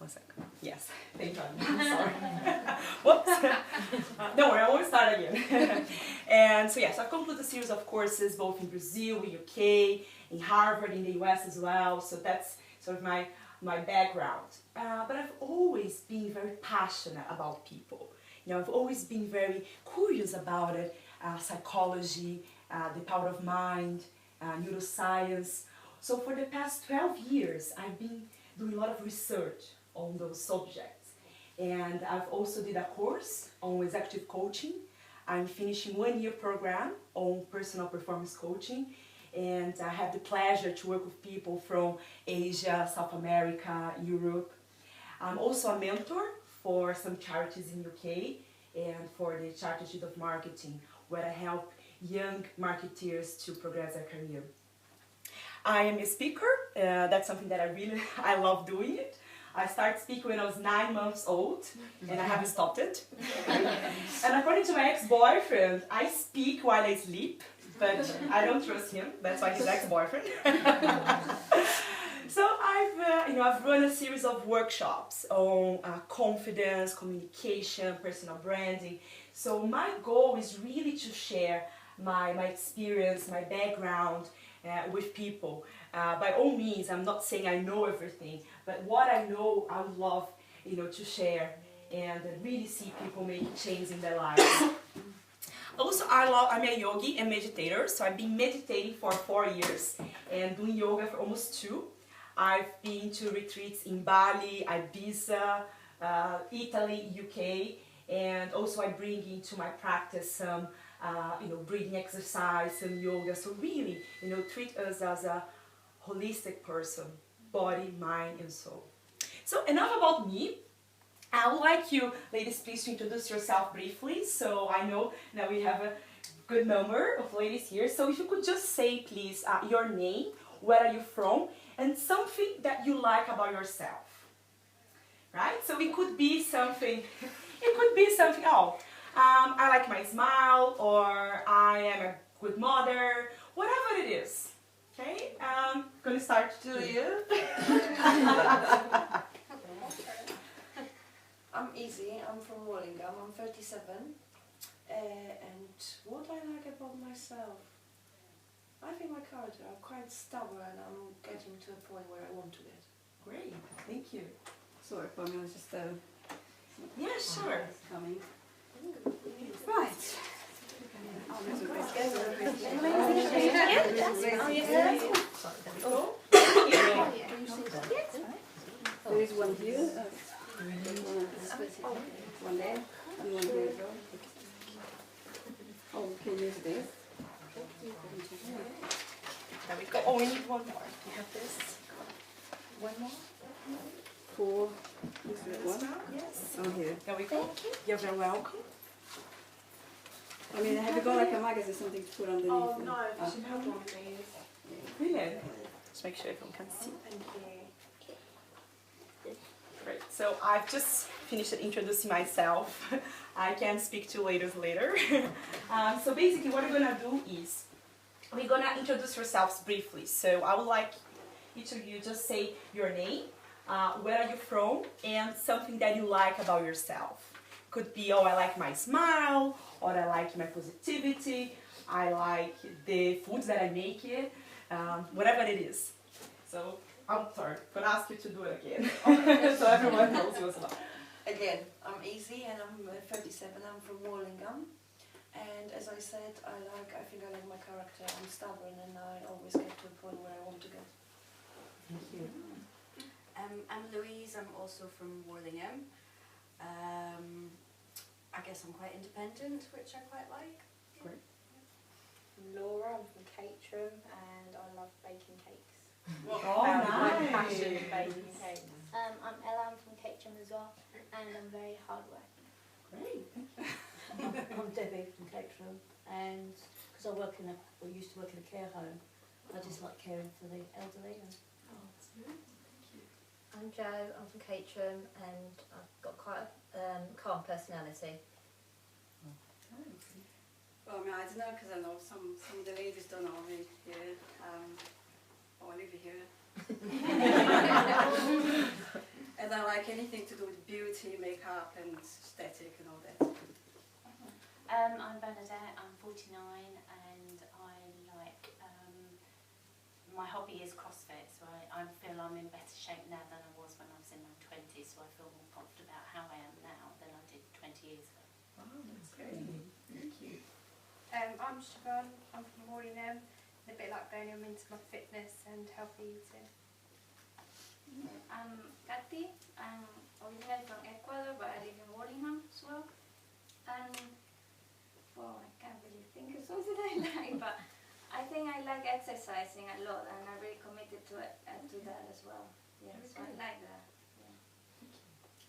One second. Yes, thank God. Sorry. Whoops. Don't worry, I won't start again. And so yes, I've concluded a series of courses both in Brazil, in UK, in Harvard, in the US as well. So that's sort of my background. But I've always been very passionate about people. You know, I've always been very curious about it. Psychology, the power of mind, neuroscience. So for the past 12 years, I've been doing a lot of research on those subjects. And I've also did a course on executive coaching. I'm finishing 1-year program on personal performance coaching. And I have the pleasure to work with people from Asia, South America, Europe. I'm also a mentor for some charities in UK and for the Chartered Institute of Marketing, where I help young marketeers to progress their career. I am a speaker. That's something that I love doing it. I started speaking when I was 9 months old, and I haven't stopped it. And according to my ex-boyfriend, I speak while I sleep, but I don't trust him. That's why he's ex-boyfriend. So I've run a series of workshops on confidence, communication, personal branding. So my goal is really to share my experience, my background with people. By all means, I'm not saying I know everything, but what I know, I would love, to share and really see people make change in their lives. Also, I'm a yogi and meditator, so I've been meditating for 4 years and doing yoga for almost 2. I've been to retreats in Bali, Ibiza, Italy, UK, and also I bring into my practice some, breathing exercise, some yoga. So really, treat us as a holistic person, body, mind, and soul. So enough about me. I would like you, ladies, please to introduce yourself briefly. So I know that we have a good number of ladies here. So if you could just say, please, your name, where are you from, and something that you like about yourself. Right? So it could be something, I like my smile, or I am a good mother, whatever it is. Okay? I'm going to start to you. I'm Izzy, I'm from Wallingham, I'm 37, and what I like about myself, I think my character, I'm quite stubborn, I'm getting to a point where I want to get. Great, thank you. Sorry, for me, I was just yeah, sure. coming. Right. There is one here, one there, and one here as well. Oh, we can use this. There we go. Oh, we need one more. You have this. One more. 4. This is one. Yes. Oh, here. There we go. You're very welcome. I mean, have you got like a magazine, something to put underneath? Oh no, you should have one please. Brilliant. Just make sure everyone can see. Thank you. Great. So I've just finished introducing myself. I can speak to you later. So basically what we're going to do is we're going to introduce yourselves briefly. So I would like each of you just say your name, where are you from, and something that you like about yourself. Could be, I like my smile, or I like my positivity, I like the foods that I make it, whatever it is. So I'm sorry, I'm going to ask you to do it again. So everyone knows you as well. Again, I'm Izzy and I'm 37, I'm from Wallingham. And as I said, I think I like my character, I'm stubborn and I always get to a point where I want to get. Thank you. I'm Louise, I'm also from Worlingham. I guess I'm quite independent, which I quite like. Great. Laura, I'm from Caterham and I love baking cakes. Oh, My passion nice. for baking cakes. I'm Ella, I'm from Caterham as well, and I'm very hardworking. Great. I'm Debbie from Caterham, and because I used to work in a care home, I just like caring for the elderly. And Oh, that's good. Thank you. I'm Jo, I'm from Caterham and I've got quite a calm personality. Well, I mean, I don't know, because I know some of the ladies don't know me here. I live here. And I like anything to do with beauty, makeup and aesthetic and all that. I'm Bernadette, I'm 49 and I like, my hobby is CrossFit, so I feel I'm in better shape now than I was when I was in my 20s, so I feel more confident about how I am now than I did 20 years ago. Wow, that's great. Thank you. I'm Siobhan, I'm from Horlingham, and a bit like Bernie, I'm into my fitness and healthy eating. I'm Kathy, I'm originally from Ecuador, but I live in Horlingham as well. And, well, I can't really think of something I like, but I think I like exercising a lot, and I'm really committed to it, to that as well. Yeah, so I like that.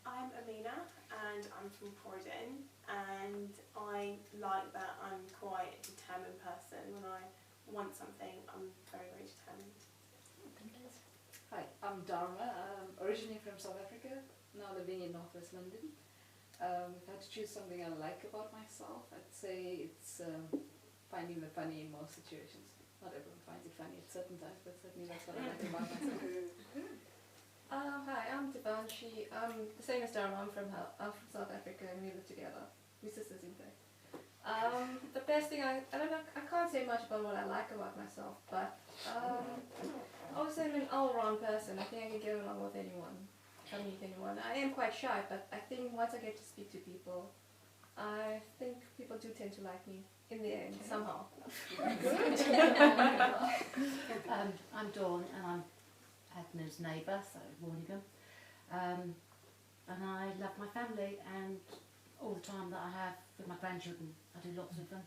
I'm Amina and I'm from Croydon, and I like that I'm quite a determined person. When I want something, I'm very, very determined. Hi, I'm Dharma. I'm originally from South Africa, now living in Northwest London. If I had to choose something I like about myself, I'd say it's finding the funny in most situations. Not everyone finds it funny at certain times, but certainly that's what I like about myself. Hi, I'm Devanshi. I'm the same as Dharma. I'm from South Africa and we live together. We're sisters, in fact. The best thing I don't know, I can't say much about what I like about myself, but I would say I'm an all-round person. I think I can get along with anyone, I meet anyone. I am quite shy, but I think once I get to speak to people, I think people do tend to like me in the end, somehow. I'm Dawn and I'm Edna's neighbour, so Warningham. And I love my family and all the time that I have with my grandchildren. I do lots with them.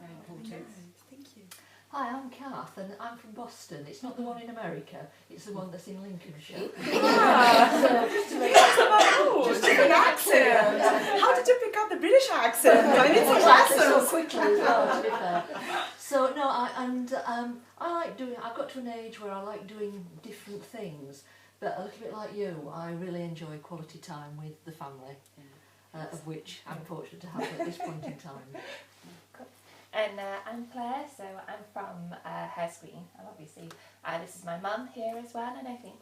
Very important. Thank you. Hi, I'm Kath and I'm from Boston. It's not the one in America, it's the one that's in Lincolnshire. So, just to make just an accent. How did you pick up the British accent? I need some lessons. So quickly as well, to be fair. So no, I like doing. I've got to an age where I like doing different things, but a little bit like you, I really enjoy quality time with the family, of which I'm fortunate to have at this point in time. And I'm Claire, so I'm from Hurst Green, and obviously this is my mum here as well. And I think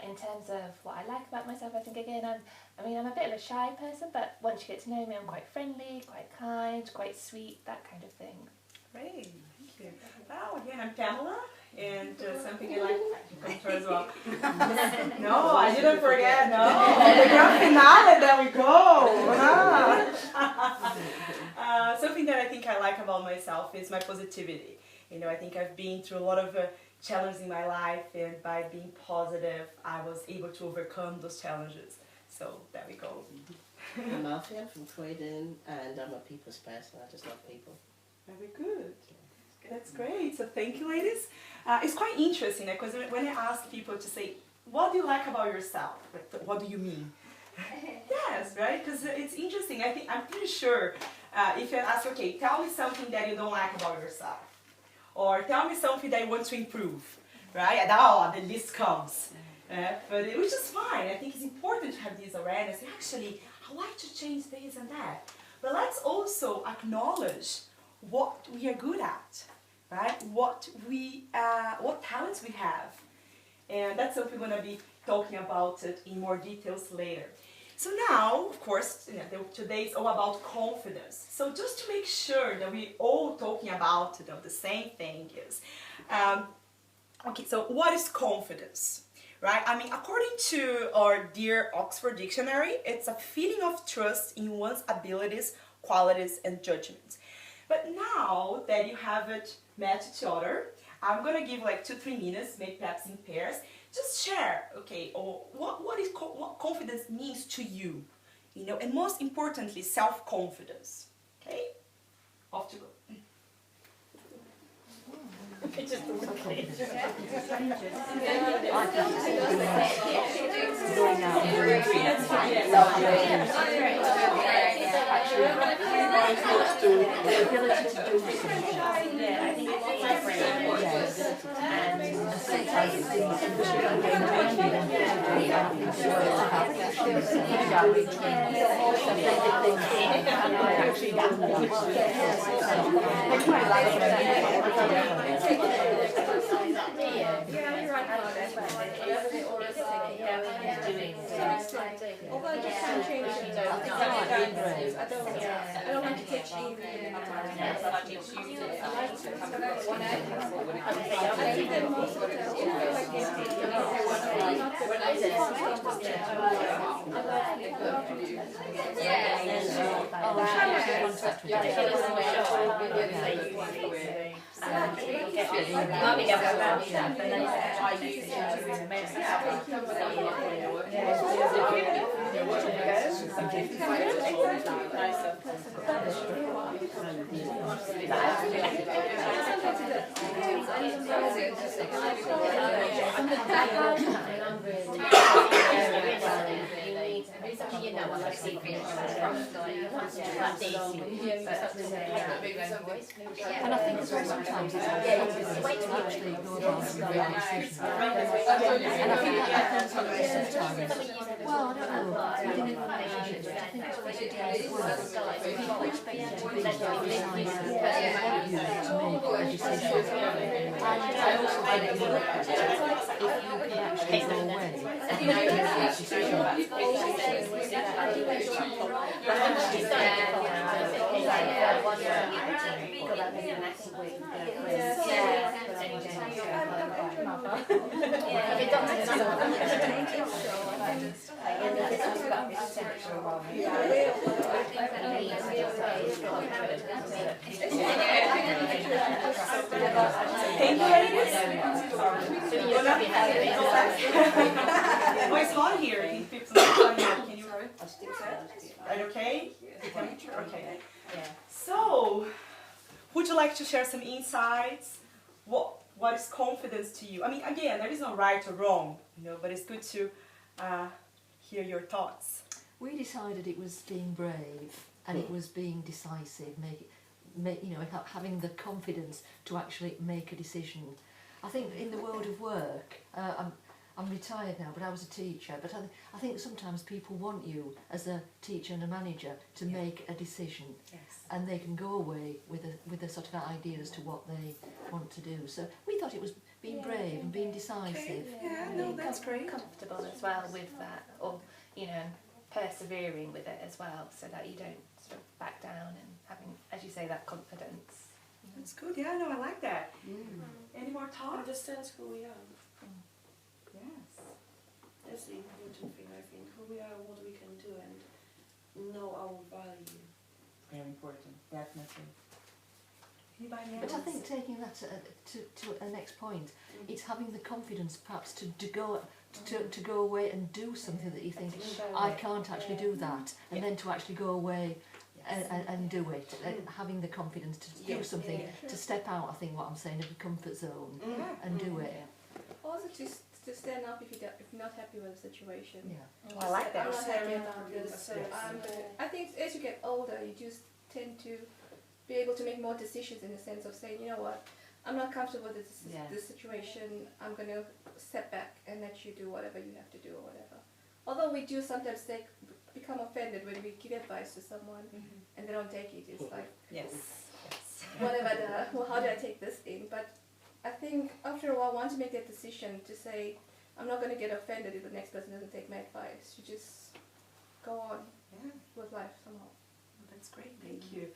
in terms of what I like about myself, I think again I'm a bit of a shy person, but once you get to know me, I'm quite friendly, quite kind, quite sweet, that kind of thing. Great, thank you. Wow, again, I'm Pamela, and something I like to come through as well. No, I didn't forget, no. The grand finale, there we go. Something that I think I like about myself is my positivity. You know, I think I've been through a lot of challenges in my life, and by being positive, I was able to overcome those challenges. So, there we go. I'm Alfie, I'm from Croydon, and I'm a people's person. I just love people. Very good. That's great. So thank you, ladies. It's quite interesting because when I ask people to say, what do you like about yourself? Like, what do you mean? Yes, right? Because it's interesting. I'm pretty sure if I ask, okay, tell me something that you don't like about yourself. Or tell me something that you want to improve. Right? And the list comes. But which is fine. I think it's important to have this awareness. Actually, I like to change this and that. But let's also acknowledge what we are good at, right? What talents we have, and that's something we're going to be talking about it in more details later. So now, of course, today is all about confidence. So just to make sure that we're all talking about the same thing is, okay. So what is confidence, right? I mean, according to our dear Oxford Dictionary, it's a feeling of trust in one's abilities, qualities, and judgments. But now that you have it met each other, I'm going to give like 2-3 minutes, maybe perhaps in pairs. Just share, okay, or what confidence means to you, you know, and most importantly, self-confidence. Okay? Off to go. Just okay. The ability to do something. Yeah, I think it's different. Yes. And sometimes it's yeah, you're right about that. Although I just can't change it. I don't like to teach either. I like to when I think that most of the time, And I think as well sometimes it's actually go about the right decision. And I think that happens sometimes. Well, I don't know. Within a relationship, I think it's always a case of work. People expect you to be decisive, you to make a decision. And I also think that if you can actually go away and make that decision, Thank you, ladies. Oh, it's hot here. Can you Are you okay? The temperature? Okay. So, would you like to share some insights? What is confidence to you? I mean, again, there is no right or wrong, but it's good to hear your thoughts. We decided it was being brave and it was being decisive, having the confidence to actually make a decision. I think in the world of work, I'm retired now, but I was a teacher, but I think sometimes people want you as a teacher and a manager to make a decision, and they can go away with a sort of idea as to what they want to do. So we thought it was being brave and being decisive. That's great. Comfortable as well with that, or persevering with it as well, so that you don't sort of back down and having, as you say, that confidence. That's good. Yeah, no, I like that. Any more thoughts? Understand who we are. Yes. That's the important thing, I think. Who we are, what we can do, and know our value. Very important, definitely. Anybody else? But I think taking that to a next point, it's having the confidence perhaps to go away and do something that you think, I can't actually do that, and then to actually go away and do it, having the confidence to do something, to step out, I think what I'm saying, of the comfort zone and do it. Also to stand up if you're not happy with the situation. I like that. I'm not happy about this. I think as you get older, you just tend to be able to make more decisions in the sense of saying, you know what, I'm not comfortable with this situation, I'm going to step back and let you do whatever you have to do or whatever. Although we do sometimes become offended when we give advice to someone and they don't take it. It's like, whatever, how do I take this in? But I think after a while, once you make that decision to say, I'm not going to get offended if the next person doesn't take my advice, you just go on with life somehow. That's great, thank you.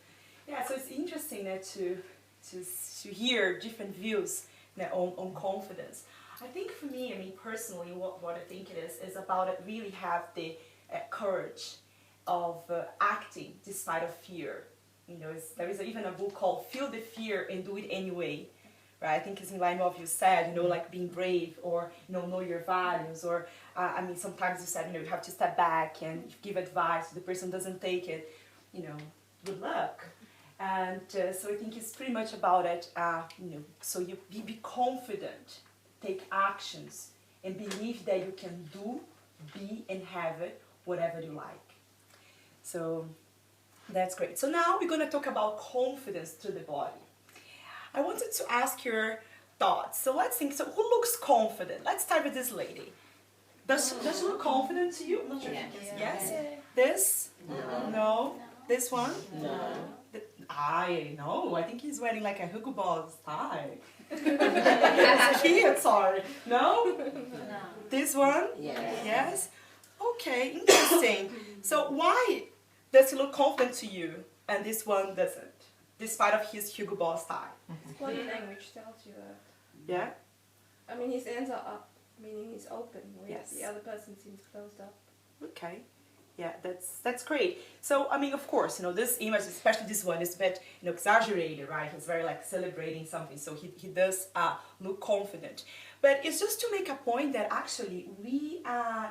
Yeah, so it's interesting to hear different views on confidence. I think for me, personally, what I think it is about it really have the courage of acting despite of fear. There is even a book called Feel the Fear and Do It Anyway. Right? I think it's in line with what you said, like being brave or, know your values, or, sometimes you said, you have to step back and give advice, the person doesn't take it, good luck. And so I think it's pretty much about it, so you be confident, take actions, and believe that you can do, be, and have it, whatever you like. So that's great. So now we're going to talk about confidence to the body. I wanted to ask your thoughts. So let's think, so who looks confident? Let's start with this lady. Does she look confident to you? I'm not sure. Yes? This? No. This one? No. I know. I think he's wearing like a Hugo Boss tie. That's cute, sorry. No? No. This one? Yes. Yes? Okay. Okay, interesting. So why does he look confident to you and this one doesn't, despite of his Hugo Boss style? Body language tells you that. Yeah? I mean, his hands are up, meaning he's open, whereas Yes. the other person seems closed up. Okay. Yeah, that's great. So, I mean, of course, this image, especially this one, is a bit, exaggerated, right? He's very, like, celebrating something, so he does look confident. But it's just to make a point that actually we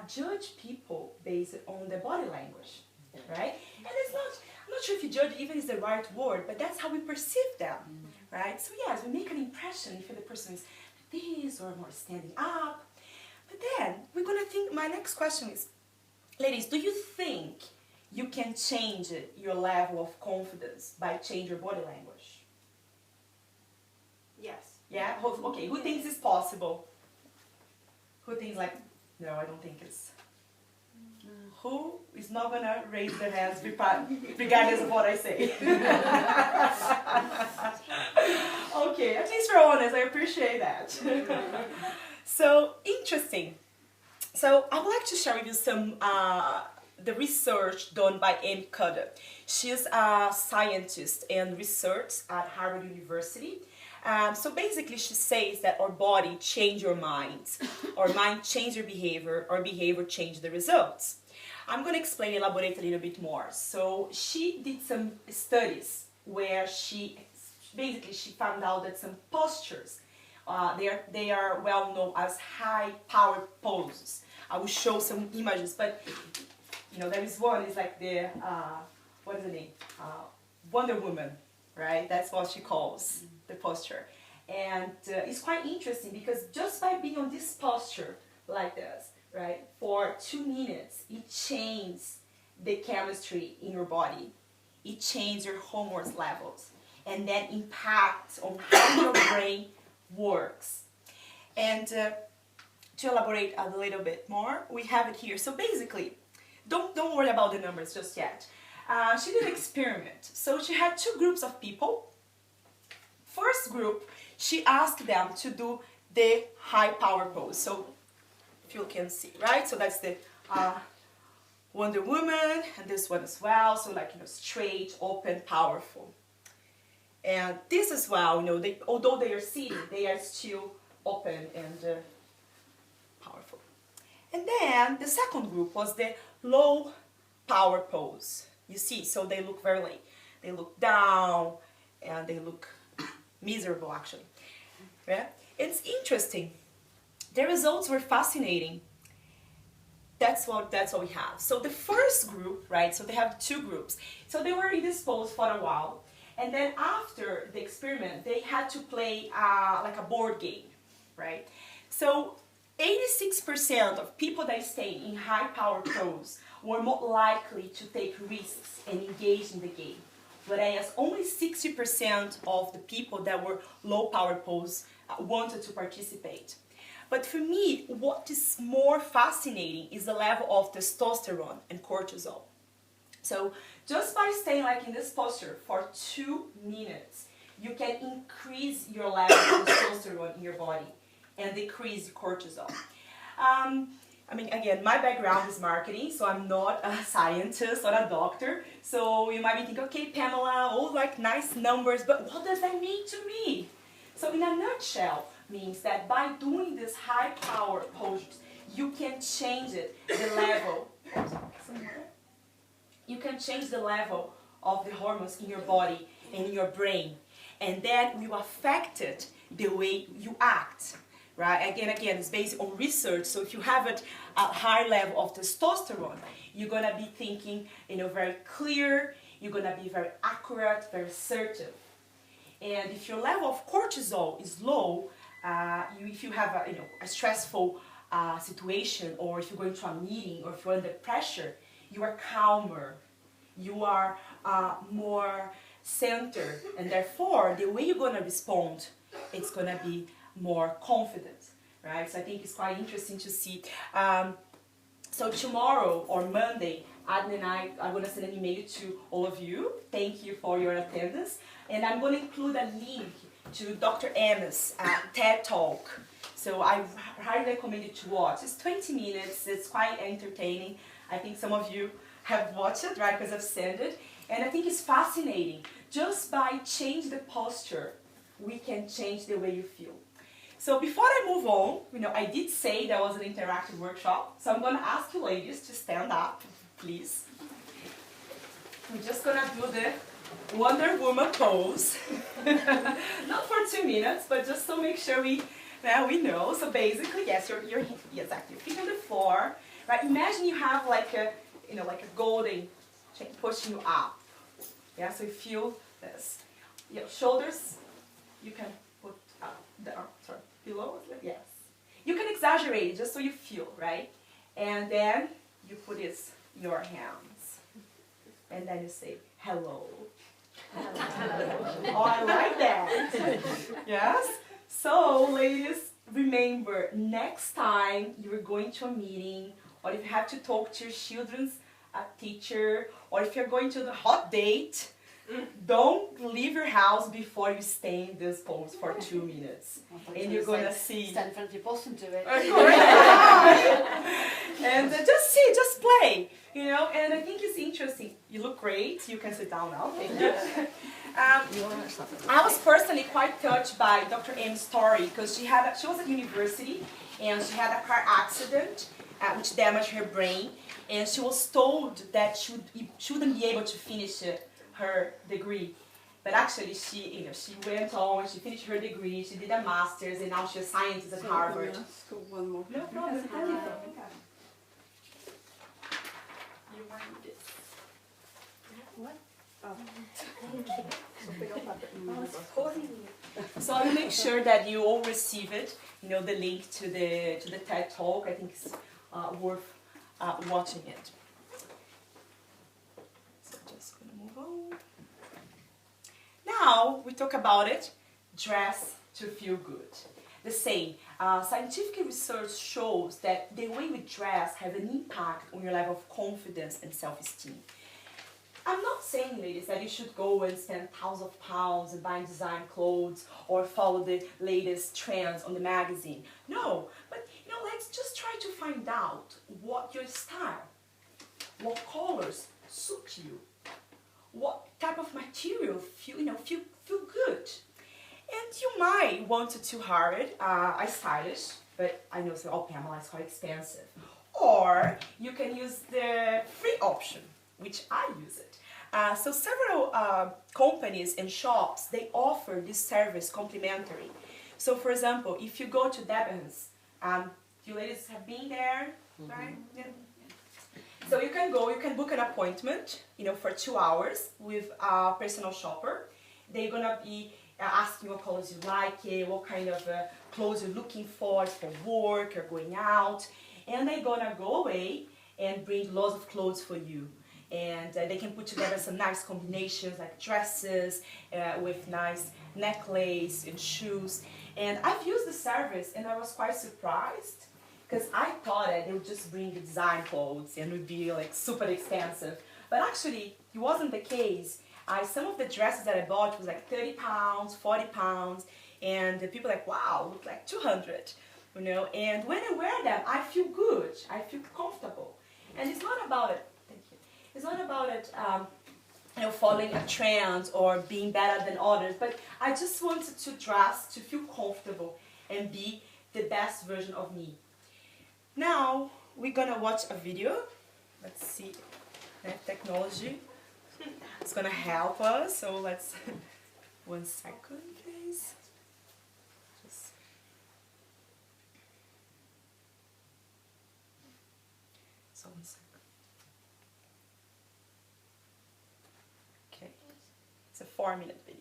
judge people based on their body language, right? And it's not, I'm not sure if you judge even is the right word, but that's how we perceive them, right? So, yes, we make an impression if the person is like this or more standing up. But then, we're going to think, my next question is, ladies, do you think you can change your level of confidence by changing your body language? Yes. Yeah? Okay, who thinks it's possible? Who thinks like, no, I don't think it's... Who is not going to raise their hands regardless of what I say? Okay, at least you're honest, I appreciate that. So, interesting. So I would like to share with you some the research done by Amy Cudder. She's a scientist and research at Harvard University. So basically she says that our body change your mind, our mind change your behavior, our behavior change the results. I'm going to explain, elaborate a little bit more. So she did some studies where she found out that some postures, they are well known as high power poses. I will show some images, but there is one, is like the, what is the name? Wonder Woman, right? That's what she calls the posture. And it's quite interesting because just by being on this posture like this, right, for 2 minutes, it changes the chemistry in your body. It changes your hormones levels and that impacts on how your brain works. And to elaborate a little bit more, we have it here. So basically, don't worry about the numbers just yet. She did an experiment. So she had 2 groups of people. First group, she asked them to do the high power pose. So if you can see, right? So that's the Wonder Woman, and this one as well. So like, straight, open, powerful. And this as well, although they are sitting, they are still open and powerful. And then the second group was the low power pose. You see, so they look very late. They look down and they look miserable actually. Yeah? It's interesting. The results were fascinating. That's what we have. So the first group, right, so they have 2 groups. So they were in this pose for a while. And then after the experiment, they had to play like a board game, right? So 86% of people that stayed in high power pose were more likely to take risks and engage in the game, whereas only 60% of the people that were low power pose wanted to participate. But for me, what is more fascinating is the level of testosterone and cortisol. So just by staying like in this posture for 2 minutes, you can increase your level of testosterone in your body and decrease cortisol. I mean, again, my background is marketing, so I'm not a scientist or a doctor. So you might be thinking, okay, Pamela, all like nice numbers, but what does that mean to me? So in a nutshell, means that by doing this high power postures, you can change the level. You can change the level of the hormones in your body and in your brain, and that will affect it the way you act. Right? Again, it's based on research. So if you have a high level of testosterone, you're gonna be thinking, very clear. You're gonna be very accurate, very assertive. And if your level of cortisol is low, if you have a stressful situation, or if you're going to a meeting, or if you're under pressure, you are calmer. You are more centered, and therefore the way you're gonna respond, it's gonna be more confident, right? So I think it's quite interesting to see. So tomorrow or Monday, Adnan and I are going to send an email to all of you. Thank you for your attendance. And I'm going to include a link to Dr. Emma's TED Talk. So I highly recommend you to watch. It's 20 minutes, it's quite entertaining. I think some of you have watched it, right, because I've sent it. And I think it's fascinating. Just by changing the posture, we can change the way you feel. So before I move on, I did say there was an interactive workshop. So I'm going to ask you ladies to stand up, please. I'm just going to do the Wonder Woman pose. Not for 2 minutes, but just to make sure we know. So basically, yes, exactly. Your feet on the floor. Right? Imagine you have like a golden chain pushing you up. Yeah, so you feel this. Your shoulders, you can put up there. Sorry, below. Yes. You can exaggerate just so you feel, right? And then you put your hands, and then you say hello. Oh, I like that. Yes. So, ladies, remember, next time you're going to a meeting, or if you have to talk to your children's teacher, or if you're going to the hot date, don't leave your house before you stay in this pose for 2 minutes. And you're going to see. Stand in front of your boss and do it. And just play, and I think it's interesting. You look great. You can sit down now. Thank you. I was personally quite touched by Dr. M's story because she was at university and she had a car accident which damaged her brain, and she was told that she wouldn't be able to finish her degree. But actually, she went on, she finished her degree, she did a master's, and now she's a scientist at Harvard. One more. No problem. You want this? What? Oh. So I'll make sure that you all receive it. The link to the TED Talk. I think it's worth watching it. So just gonna move on. Now we talk about it. Dress to feel good. The same. Scientific research shows that the way we dress has an impact on your level of confidence and self-esteem. I'm not saying, ladies, that you should go and spend thousands of pounds and buying design clothes or follow the latest trends on the magazine. No, but let's just try to find out what your style, what colors suit you, what type of material feel good. And you might want to hire a stylist, but I know Pamela is quite expensive. Or you can use the free option, which I use it. So several companies and shops, they offer this service complimentary. So for example, if you go to Debenhams, you ladies have been there, right? Yeah. So you can book an appointment, for 2 hours with a personal shopper. They're gonna be asking what colors you like, what kind of clothes you're looking for work or going out. And they're gonna go away and bring lots of clothes for you. And they can put together some nice combinations like dresses with nice necklace and shoes. And I've used the service and I was quite surprised because I thought that they would just bring the design clothes and it would be like super expensive. But actually, it wasn't the case. Some of the dresses that I bought was like 30 pounds, 40 pounds, and the people like, wow, look like 200, And when I wear them, I feel good, I feel comfortable. And it's not about it. It's not about it, following a trend or being better than others, but I just wanted to dress to feel comfortable and be the best version of me. Now, we're gonna watch a video. Let's see, technology. It's gonna help us, so let's, 1 second, please. So 1 second. It's a 4-minute video.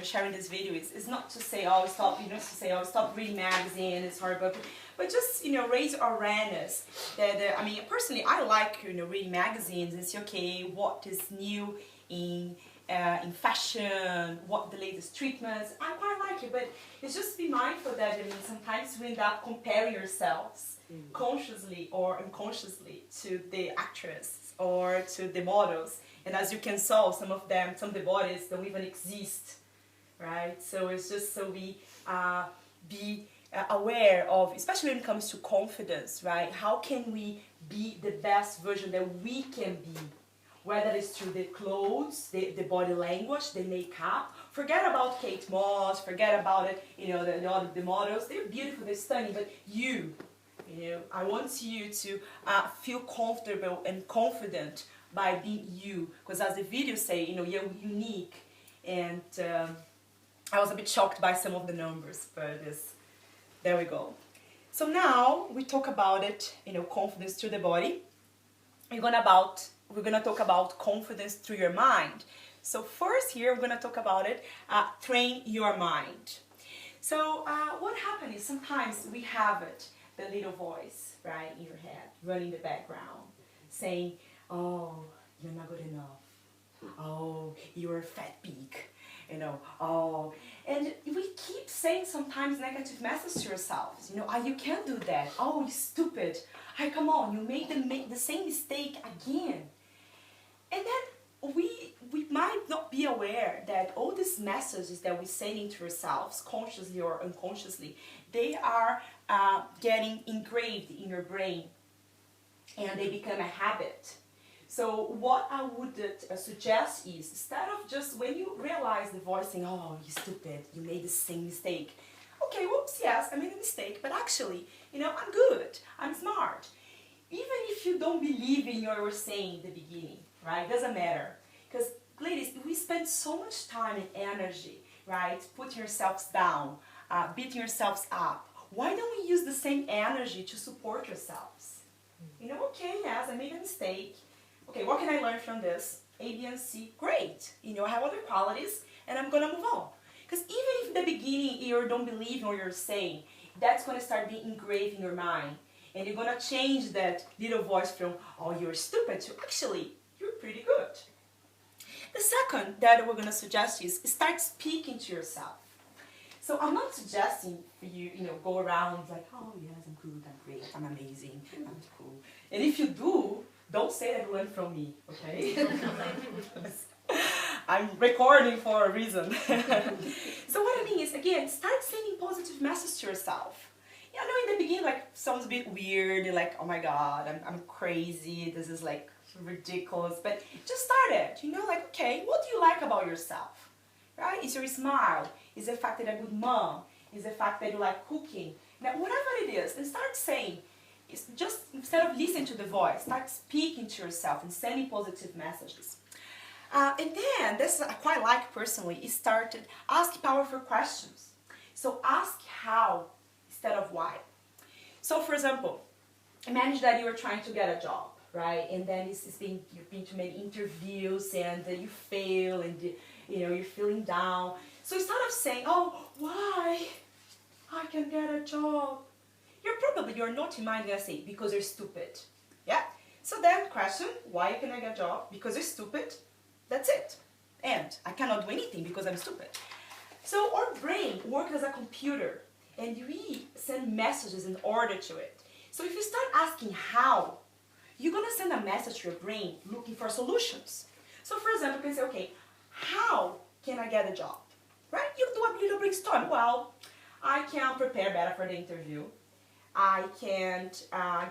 sharing this video is not to say, oh, stop, you know, to say, oh, stop reading magazines, it's horrible, but just, you know, raise awareness. That I mean, personally, I like, you know, reading magazines and see, okay, what is new in fashion, what the latest treatments. I quite like it, but it's just be mindful that, I mean, sometimes we end up comparing yourselves consciously or unconsciously to the actress or to the models. And as you can saw, some of the bodies don't even exist, right? So it's just so we be aware of, especially when it comes to confidence, right? How can we be the best version that we can be? Whether it's through the clothes, the body language, the makeup. Forget about Kate Moss, forget about it, you know, the models. They're beautiful, they're stunning, but you know, I want you to feel comfortable and confident by being you. Because as the videos say, you know, you're unique. And I was a bit shocked by some of the numbers, but there we go. So now we talk about it, you know, confidence through the body. We're gonna talk about confidence through your mind. So first here, we're gonna talk about it, train your mind. So what happens is sometimes we have it, the little voice, right, in your head, running in the background, saying, oh, you're not good enough. Oh, you're a fat pig. You know, oh, and we keep saying sometimes negative messages to yourselves. You know, oh, you can't do that. Oh, you're stupid. Hey, come on, you made the same mistake again. And then we might not be aware that all these messages that we're sending to ourselves, consciously or unconsciously, they are getting engraved in your brain, and they become a habit. So what I would suggest is, instead of just when you realize the voice saying, oh, you're stupid, you made the same mistake. Okay, whoops, yes, I made a mistake, but actually, you know, I'm good, I'm smart. Even if you don't believe in what you were saying in the beginning, right, doesn't matter. Because, ladies, we spend so much time and energy, right, putting yourselves down, beating yourselves up. Why don't we use the same energy to support yourselves? You know, okay, yes, I made a mistake. Okay, what can I learn from this? A, B, and C, great. You know, I have other qualities, and I'm going to move on. Because even if in the beginning you don't believe in what you're saying, that's going to start being engraved in your mind. And you're going to change that little voice from, oh, you're stupid, to actually, you're pretty good. The second that we're going to suggest is start speaking to yourself. So I'm not suggesting for you, you know, go around like, oh, yes, I'm good, I'm great, I'm amazing, I'm cool. And if you do, don't say that you learned from me, okay? I'm recording for a reason. So what I mean is, again, start sending positive messages to yourself. Yeah, I know in the beginning, like, sounds a bit weird. You're like, oh my God, I'm crazy. This is like ridiculous. But just start it. You know, like, okay, what do you like about yourself? Right? Is your smile? Is the fact that you're a good mom? Is the fact that you like cooking? Now, whatever it is, and start saying. It's just, instead of listening to the voice, start speaking to yourself and sending positive messages. And then, this I quite like personally, is start asking powerful questions. So ask how instead of why. So for example, imagine that you are trying to get a job, right? And then you've been to many interviews and you fail and you know, you're feeling down. So instead of saying, oh, why I can get a job, you're not in mind gonna say, because you're stupid. Yeah? So then question, why can I get a job? Because you're stupid. That's it. And I cannot do anything because I'm stupid. So our brain works as a computer, and we send messages in order to it. So if you start asking how, you're gonna send a message to your brain looking for solutions. So for example, you can say, okay, how can I get a job? Right? You do a little brainstorm. Well, I can prepare better for the interview. I can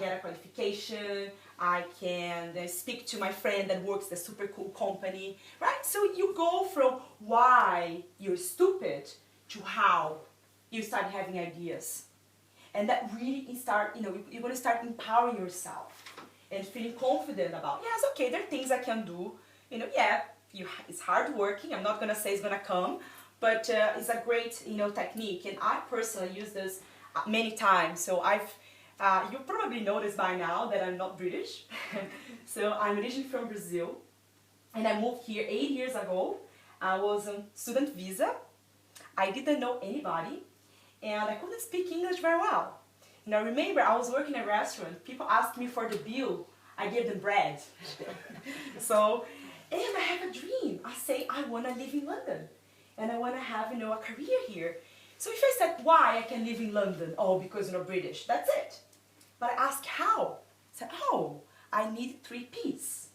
get a qualification. I can speak to my friend that works at a super cool company, right? So you go from why you're stupid to how you start having ideas. And that really start, you know, you're going to start empowering yourself and feeling confident about, yes, okay, there are things I can do. You know, yeah, it's hard working. I'm not going to say it's going to come, but it's a great, you know, technique. And I personally use this many times. So you probably noticed by now that I'm not British. So I'm originally from Brazil, and I moved here 8 years ago. I was on student visa, I didn't know anybody, and I couldn't speak English very well. And I remember I was working in a restaurant, people asked me for the bill, I gave them bread. So, and I have a dream. I say, I want to live in London, and I want to have, a career here. So if I said, why I can live in London? Oh, because you're British, that's it. But I asked how? I said, oh, I need 3 Ps.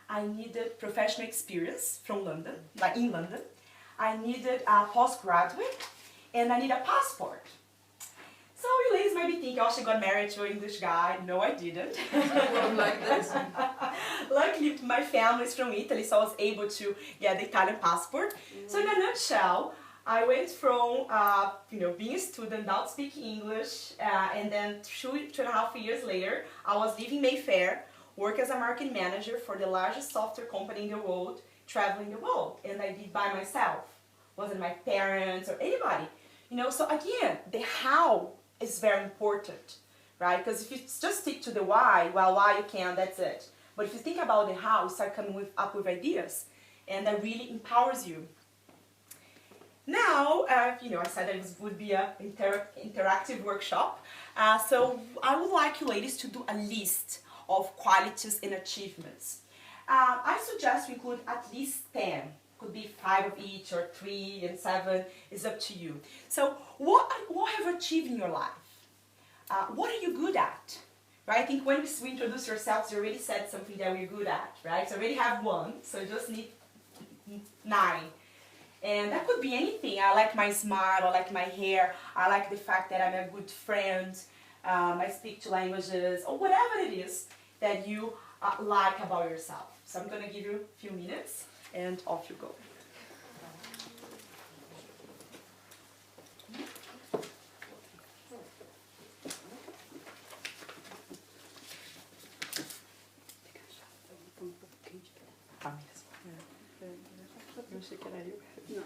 I needed professional experience from London, like in London. I needed a postgraduate, and I need a passport. So you ladies might be thinking, oh, she got married to an English guy. No, I didn't. Like this. Luckily, my family is from Italy, so I was able to get the Italian passport. So in a nutshell, I went from being a student, not speaking English, and then 2.5 years later, I was living Mayfair, work as a marketing manager for the largest software company in the world, traveling the world, and I did by myself. Wasn't my parents or anybody, So again, the how is very important, right? Because if you just stick to the why, well, why you can, that's it. But if you think about the how, you start coming up with ideas, and that really empowers you. Now, I said that it would be an interactive workshop, so I would like you ladies to do a list of qualities and achievements. I suggest we include at least 10. Could be 5 of each, or 3 and 7, it's up to you. So what have you achieved in your life? What are you good at? Right? I think when we introduce yourselves, you already said something that we're good at, right? So I already have 1, so you just need 9. And that could be anything. I like my smile, I like my hair, I like the fact that I'm a good friend, I speak 2 languages, or whatever it is that you like about yourself. So I'm going to give you a few minutes, and off you go. Eu achei que era eu. Não.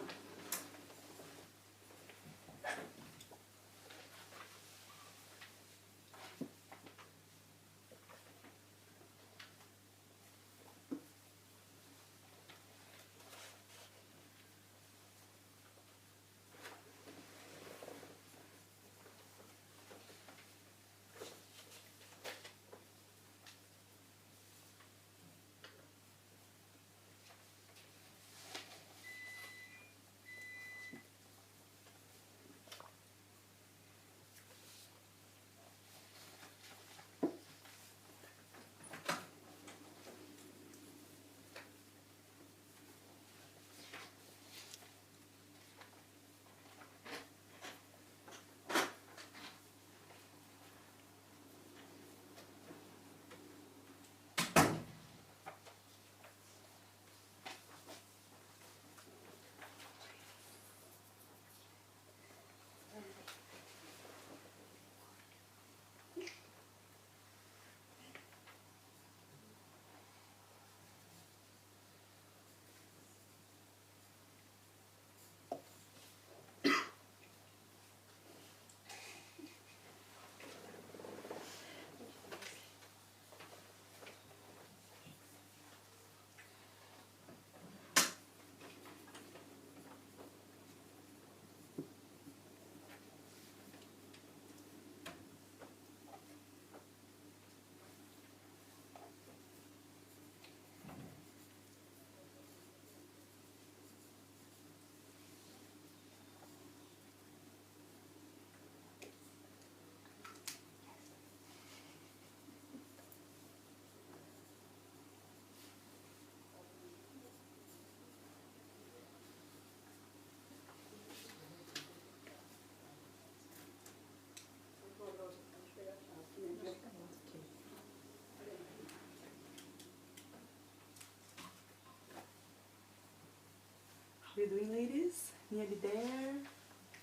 How are you doing, ladies? Nearly there?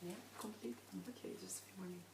Yeah, complete? Okay, just a few more minutes.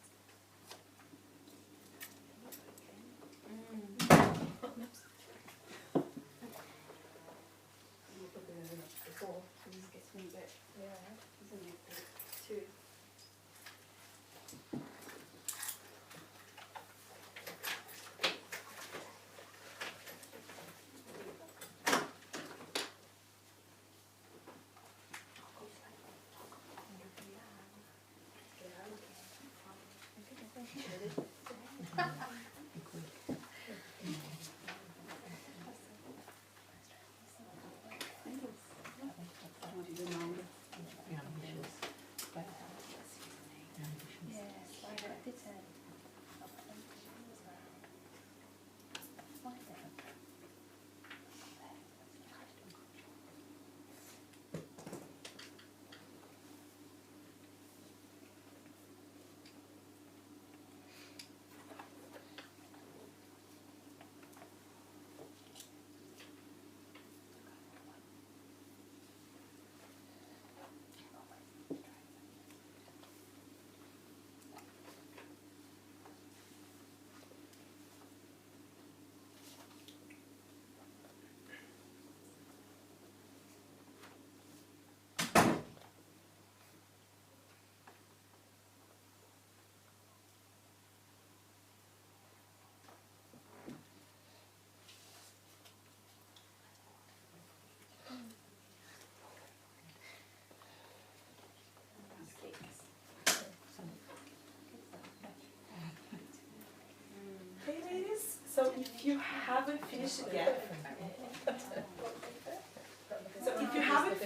Okay, ladies, so if you haven't finished it yet,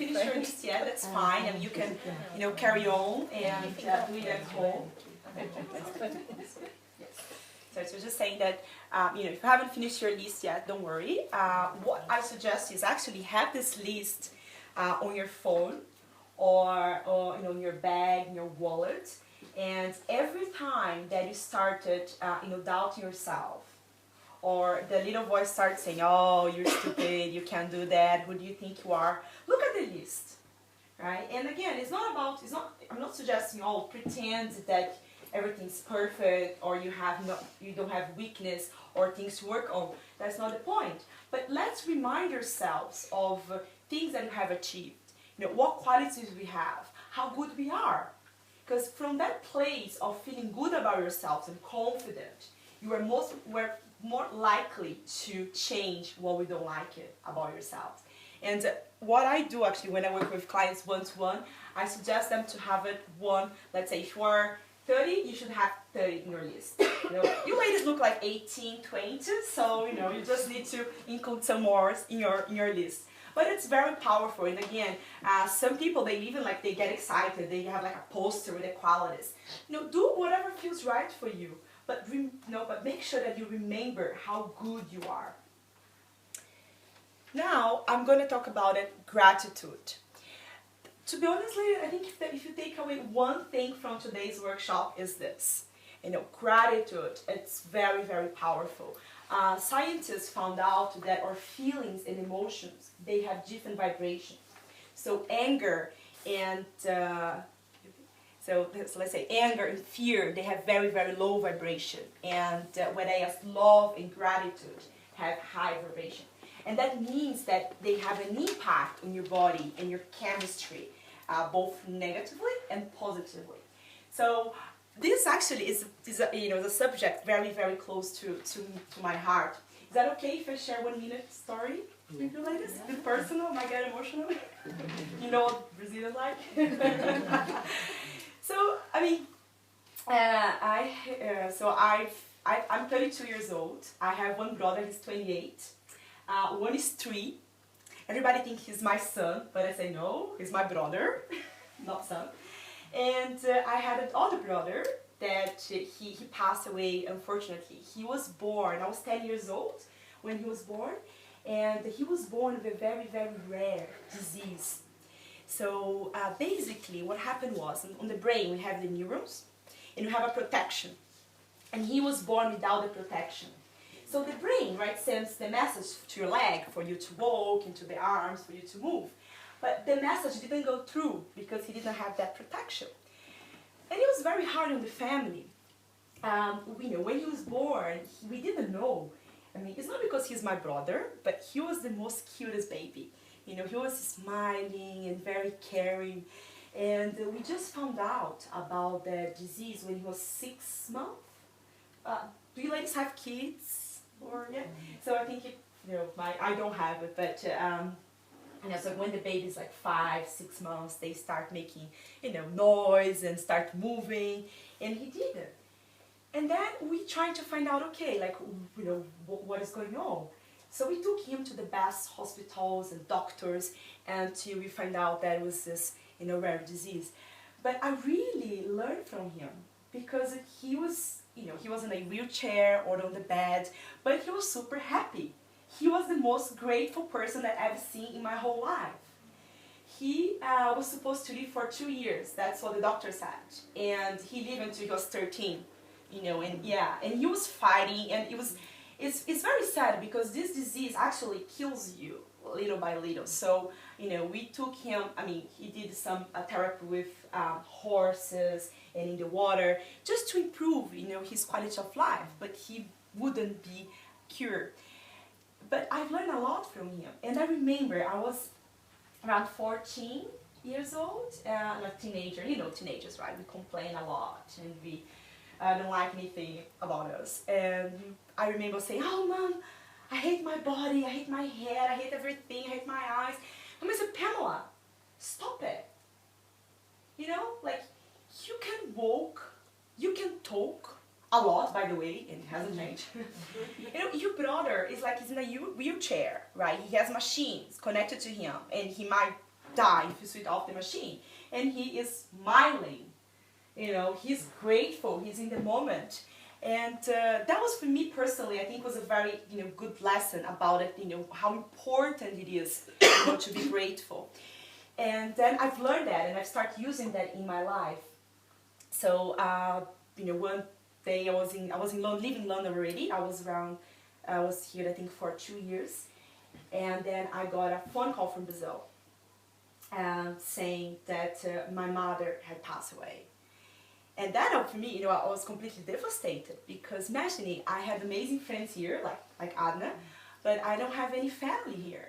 your list yet, that's fine, and you can, carry on and do it at home. So just saying that, if you haven't finished your list yet, don't worry. What I suggest is actually have this list on your phone or in your bag, in your wallet. And every time that you started, doubting yourself, or the little voice starts saying, "Oh, you're stupid, you can't do that, who do you think you are?" Look at the list, right? And again, I'm not suggesting, pretend that everything's perfect, or you don't have weakness or things to work on. That's not the point. But let's remind ourselves of things that we have achieved. What qualities we have, how good we are. Because from that place of feeling good about yourselves and confident, you are more likely to change what we don't like about yourselves. And what I do actually when I work with clients one-to-one, I suggest them to have it let's say if you are 30, you should have 30 in your list. You ladies look like 18, 20, so you just need to include some more in your list. But it's very powerful, and again, some people, they get excited, they have like a poster with the qualities. Do whatever feels right for you, but make sure that you remember how good you are. Now, I'm going to talk about gratitude. To be honest, I think if you take away one thing from today's workshop is this. Gratitude, it's very, very powerful. Scientists found out that our feelings and emotions, they have different vibrations. So anger and let's say anger and fear, they have very, very low vibration. And whereas love and gratitude have high vibration. And that means that they have an impact on your body and your chemistry, both negatively and positively. So this actually is the subject very, very close to my heart. Is that okay if I share 1 minute story with you ladies? Yeah. It's personal, I might get emotional. You know what Brazilians like? So, I'm 32 years old. I have one brother, he's 28. One is 3. Everybody thinks he's my son, but I say no, he's my brother, not son. And I had another brother that he passed away, unfortunately. He was born, I was 10 years old when he was born, and he was born with a very, very rare disease. So basically what happened was, on the brain we have the neurons, and we have a protection. And he was born without the protection. So the brain, right, sends the message to your leg for you to walk, into the arms for you to move. But the message didn't go through because he didn't have that protection. And it was very hard on the family. When he was born, we didn't know. It's not because he's my brother, but he was the most cutest baby. He was smiling and very caring. And we just found out about the disease when he was 6 months. Do you ladies have kids? Or yeah? So I think I don't have it, but so when the baby's like 5, 6 months, they start making noise and start moving, and he didn't. And then we tried to find out, okay, like, you know, what is going on. So we took him to the best hospitals and doctors until we find out that it was this, you know, rare disease. But I really learned from him because he was, you know, he was in a wheelchair or on the bed, but he was super happy. He was the most grateful person that I've seen in my whole life. He was supposed to live for 2 years. That's what the doctor said. And he lived until he was 13, you know, and yeah, and he was fighting, and it's very sad because this disease actually kills you little by little. So, you know, we took him, I mean, he did some therapy with horses and in the water just to improve, you know, his quality of life, but he wouldn't be cured. But I've learned a lot from him. And I remember I was around 14 years old, like teenager, you know, teenagers, right? We complain a lot and we don't like anything about us. And I remember saying, oh, Mom, I hate my body, I hate my head, I hate everything, I hate my eyes. Mom said, Pamela, stop it. You know, like, you can walk, you can talk, a lot, by the way, and it hasn't changed. You know, your brother is like, he's in a wheelchair, right? He has machines connected to him, and he might die if you switch off the machine. And he is smiling. You know, he's grateful, he's in the moment. And that was, for me personally, I think was a very, you know, good lesson about it, you know, how important it is, you know, to be grateful. And then I've learned that, and I've started using that in my life. So, you know, one day I was in London, living in London already. I was here, I think, for 2 years. And then I got a phone call from Brazil saying that my mother had passed away. And that, for me, you know, I was completely devastated because, imagine, I had amazing friends here, like Adna, but I don't have any family here,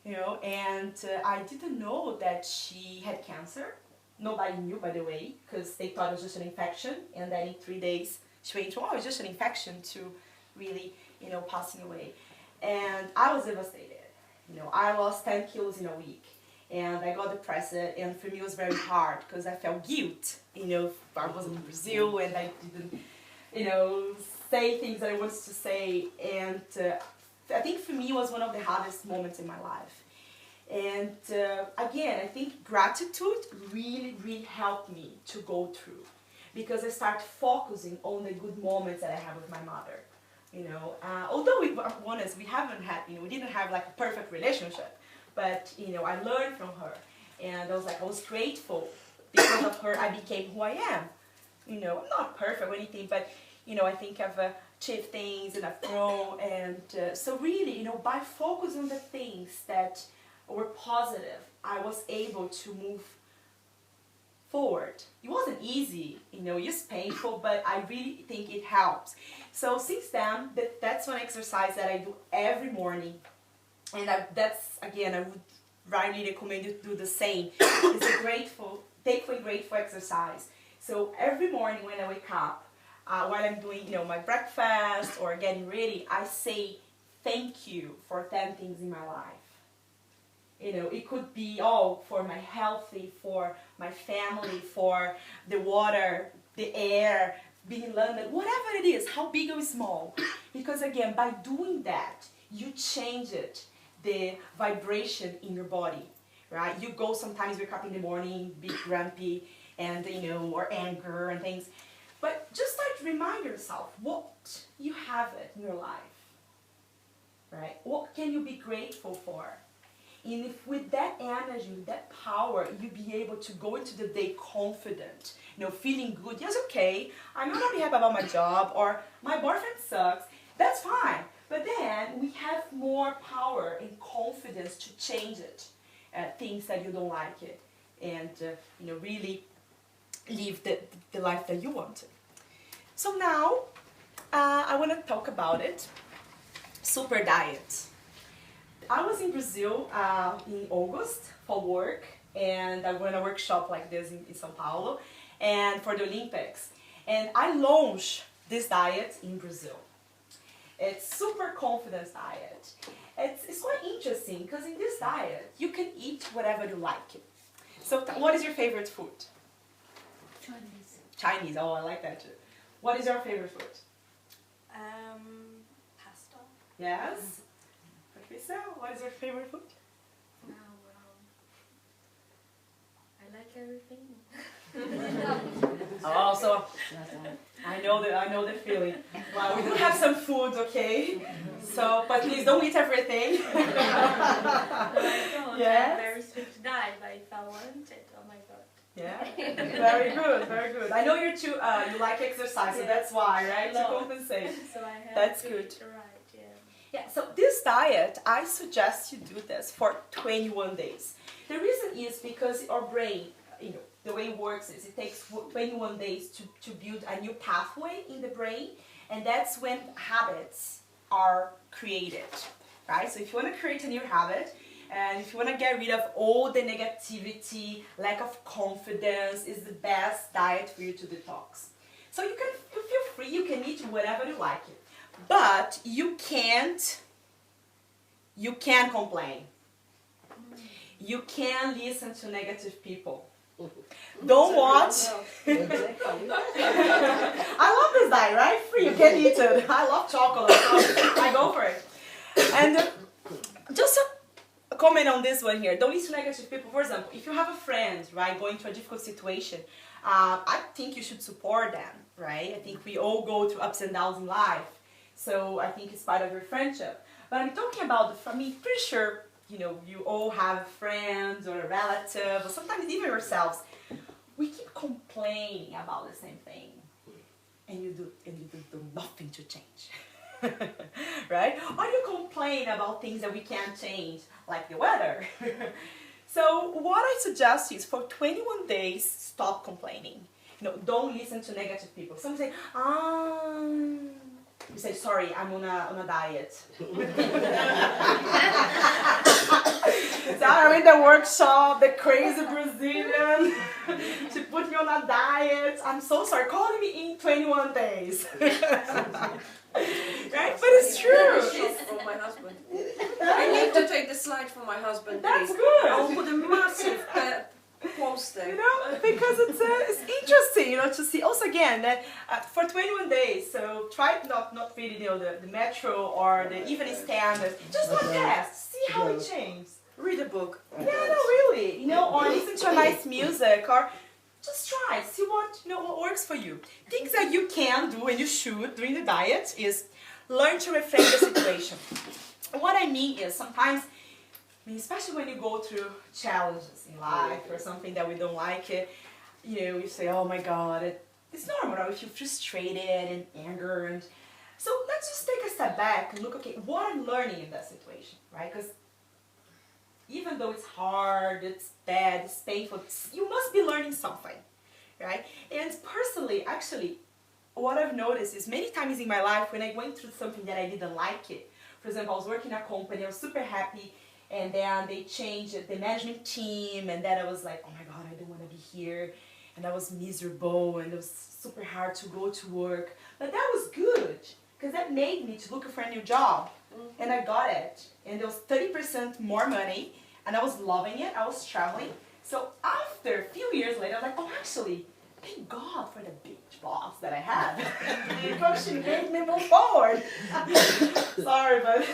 you know, and I didn't know that she had cancer. Nobody knew, by the way, because they thought it was just an infection, and then in 3 days she went from, oh, it's just an infection, to really, you know, passing away. And I was devastated. You know, I lost 10 kilos in a week. And I got depressed, and for me it was very hard because I felt guilt, you know, I was in Brazil and I didn't, you know, say things that I wanted to say, and I think for me it was one of the hardest moments in my life. And again, I think gratitude really, really helped me to go through, because I started focusing on the good moments that I had with my mother. You know, although we were honest, we haven't had, you know, we didn't have like a perfect relationship. But, you know, I learned from her, and I was grateful. Because of her, I became who I am. You know, I'm not perfect or anything, but, you know, I think I've achieved things and I've grown. And so really, you know, by focusing on the things that were positive, I was able to move forward. It wasn't easy, you know, it's painful, but I really think it helps. So since then, that's one exercise that I do every morning. And that's, again, I would really recommend you to do the same. It's a grateful exercise. So every morning when I wake up, while I'm doing, you know, my breakfast or getting ready, I say thank you for 10 things in my life. You know, it could be all for my healthy, for my family, for the water, the air, being in London, whatever it is, how big or small. Because again, by doing that, you change it. The vibration in your body, right? You go sometimes wake up in the morning, be grumpy, and you know, or anger and things. But just like remind yourself what you have in your life, right? What can you be grateful for? And if with that energy, with that power, you be able to go into the day confident, you know, feeling good. Yes, okay, I'm not really happy about my job, or my boyfriend sucks. That's fine. But then we have more power and confidence to change it, things that you don't like it, and you know, really live the life that you want. So now I want to talk about it. Super diet. I was in Brazil in August for work, and I went a workshop like this in São Paulo, and for the Olympics, and I launched this diet in Brazil. It's super confidence diet. It's quite interesting because in this diet you can eat whatever you like. So what is your favorite food? Chinese. Chinese, oh, I like that too. What is your favorite food? Pasta. Yes. Patricia, what is your favorite food? I like everything. Oh, so I know the feeling. Well, we do have some food, okay? So, but please don't eat everything. I don't. Yes. I'm very strict diet, but if I want it, oh my god. Yeah. Very good, very good. I know you're too. You like exercise, so that's why, right? To compensate. So I have That's to good. eat right, yeah. Yeah, so this diet, I suggest you do this for 21 days. The reason is because our brain, the way it works is it takes 21 days to build a new pathway in the brain, and that's when habits are created, right? So if you want to create a new habit, and if you want to get rid of all the negativity, lack of confidence, is the best diet for you to detox. So you feel free, you can eat whatever you like it. But you can complain. You can listen to negative people. Don't watch. I love this diet, right? Free, you can eat it. I love chocolate, so I go for it. And just a comment on this one here. Don't listen to negative people. For example, if you have a friend, right, going through a difficult situation, I think you should support them, right? I think we all go through ups and downs in life. So I think it's part of your friendship. But I'm talking about, pretty sure, you all have friends or a relative, or sometimes even yourselves. We keep complaining about the same thing, and you do nothing to change, right? Or you complain about things that we can't change, like the weather. So what I suggest is for 21 days, stop complaining. Don't listen to negative people. Some say, you say, sorry, I'm on a diet. So I'm in the workshop, the crazy Brazilian. She put me on a diet. I'm so sorry. Call me in 21 days. Right? But it's true. From my husband. I need to take the slide for my husband. That's please. good. I'll put a massive poster. Because it's interesting, to see. Also, again, that for 21 days, so try not really, the metro or the evening standard. Just one test. See how it changes. Read a book. Yeah, no, really. Or listen to a nice music, or just try. See what works for you. Things that you can do and you should during the diet is learn to reframe the situation. What I mean is sometimes, especially when you go through challenges in life or something that we don't like it, you say, oh my God, it's normal. Right? We feel frustrated and anger. And so let's just take a step back and look, okay, what I'm learning in that situation, right? Because even though it's hard, it's bad, it's painful, you must be learning something, right? And personally, actually, what I've noticed is many times in my life when I went through something that I didn't like it, for example, I was working in a company, I was super happy, and then they changed the management team, and then I was like, oh my God, I don't want to be here, and I was miserable, and it was super hard to go to work, but that was good, because that made me to look for a new job, and I got it, and it was 30% more money, and I was loving it, I was traveling, so after a few years later, I was like, oh, actually, thank God for the bitch boss that I had, because she made me move forward. Sorry, but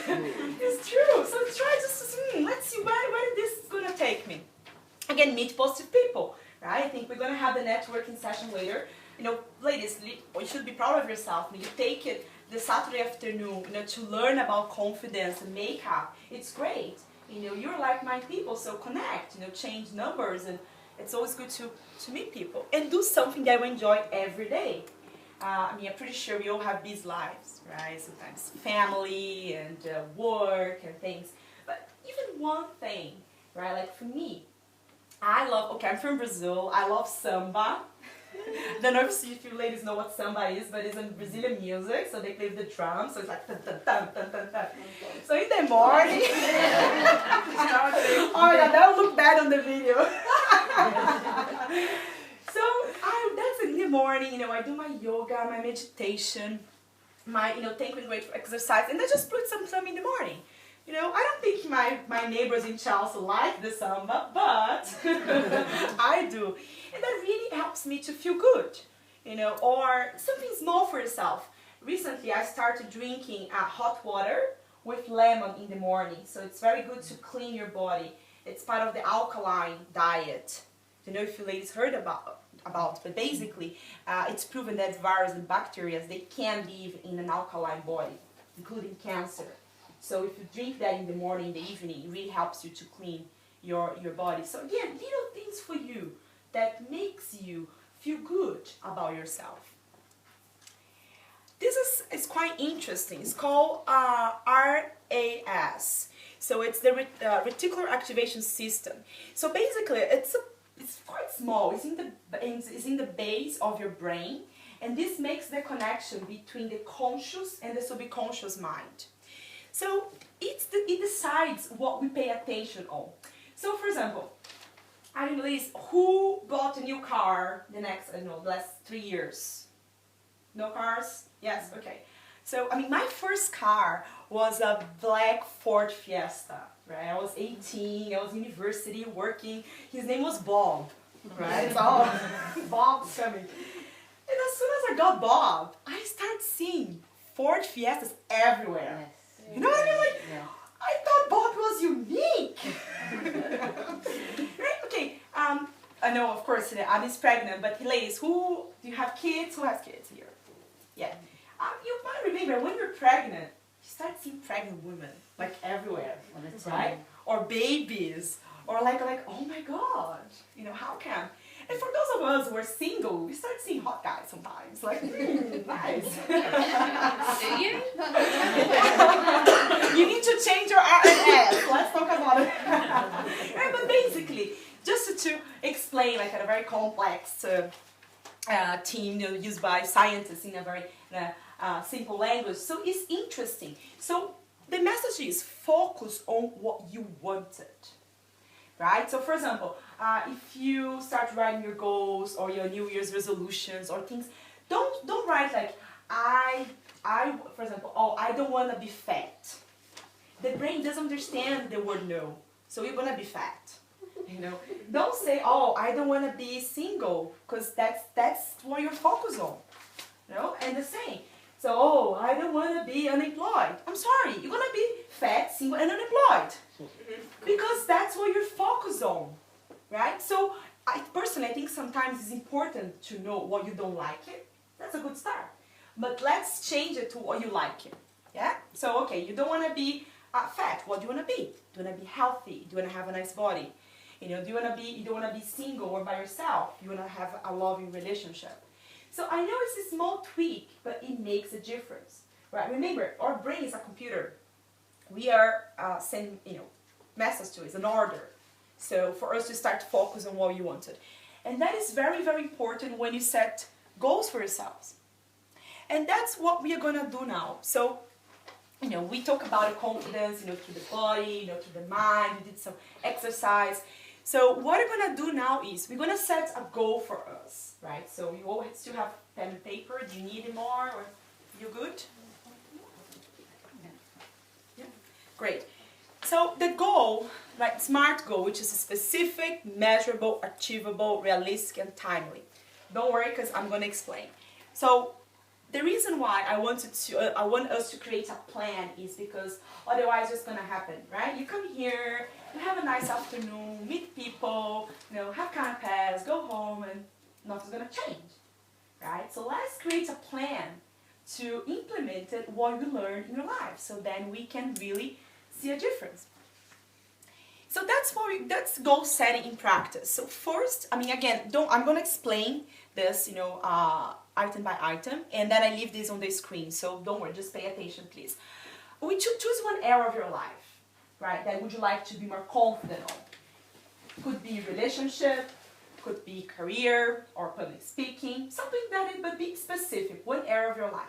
it's true. So try just to let's see where this is gonna take me. Again, meet positive people, right? I think we're gonna have the networking session later. Ladies, you should be proud of yourself. You take it the Saturday afternoon, to learn about confidence and makeup. It's great. You're like-minded people, so connect. Change numbers, and it's always good to meet people and do something that we enjoy every day. I'm pretty sure we all have busy lives, right? Sometimes family and work and things. But even one thing, right? Like for me, I'm from Brazil. I love samba. Don't know if you ladies know what samba is, but it's in Brazilian music. So they play with the drums, so it's like dun, dun, dun, dun, dun, dun. So in the morning, oh my God, that would look bad on the video. So that's in the morning, I do my yoga, my meditation, my, thank and grateful exercise, and I just put some in the morning. I don't think my neighbors in Chelsea like the samba, but I do. And that really helps me to feel good. you know, or something small for yourself. Recently, I started drinking hot water with lemon in the morning, so it's very good to clean your body. It's part of the alkaline diet. I don't know if you ladies heard about, but basically, it's proven that viruses and bacteria, they can live in an alkaline body, including cancer. So if you drink that in the morning, in the evening, it really helps you to clean your body. So again, little things for you that makes you feel good about yourself. This is quite interesting. It's called RAS. So it's the reticular activation system. So basically, it's quite small. It's in the base of your brain, and this makes the connection between the conscious and the subconscious mind. So it decides what we pay attention on. So for example, I don't know, ladies, who bought a new car the last 3 years? No cars? Yes, okay. So, I mean, my first car was a black Ford Fiesta, right? I was 18, I was in university working. His name was Bob, right? It's all Bob's coming. And as soon as I got Bob, I started seeing Ford Fiestas everywhere. Yes. You know what I mean? Like, Yeah. I thought Bob was unique. Right? Okay. I know, of course, Abby's pregnant, but ladies, do you have kids? Who has kids here? Yeah. You might remember when you're pregnant, you start seeing pregnant women like everywhere, right? Or babies, or like, oh my God, you know, how come? And for those of us who are single, we start seeing hot guys sometimes, like, nice. Do you? You need to change your R and S. Let's talk about it. Right, but basically, just to explain, like, a very complex team, you know, used by scientists in a very simple language. So it's interesting. So the message is focus on what you wanted. Right? So for example, if you start writing your goals or your New Year's resolutions or things, don't write like for example, oh, I don't want to be fat. The brain doesn't understand the word no. So you're gonna be fat. You know, don't say, oh, I don't want to be single, because that's what you're focused on. You know, and the same. So, oh, I don't want to be unemployed. I'm sorry, you're gonna be fat, single, and unemployed. Because that's what you're focused on, right? So I personally think sometimes it's important to know what you don't like it. That's a good start. But let's change it to what you like it. Yeah? So okay, you don't want to be fat. What do you want to be? Do you want to be healthy? Do you want to have a nice body? You know, you don't want to be single or by yourself. You want to have a loving relationship. So I know it's a small tweak, but it makes a difference, right? Remember, our brain is a computer. We are sending, you know, message to it, it's an order. So for us to start focus on what you wanted. And that is very, very important when you set goals for yourselves. And that's what we are going to do now. So, you know, we talk about confidence, you know, through the body, you know, through the mind, we did some exercise. So what we're going to do now is we're going to set a goal for us, right? So you always still have pen and paper. Do you need it more or you good? Yeah. Great. So the goal, like SMART goal, which is specific, measurable, achievable, realistic, and timely. Don't worry, because I'm going to explain. So the reason why I want us to create a plan is because otherwise it's going to happen, right? You come here, you have a nice afternoon, meet people, you know, have canapés, go home, and nothing's going to change, right? So let's create a plan to implement it, what you learned in your life, so then we can really see a difference. So that's goal setting in practice. So first, I mean, again, I'm going to explain this, you know, item by item, and then I leave this on the screen. So don't worry, just pay attention, please. We choose one area of your life, right? That would you like to be more confident on? Could be relationship, could be career or public speaking, something that it would be specific, one area of your life.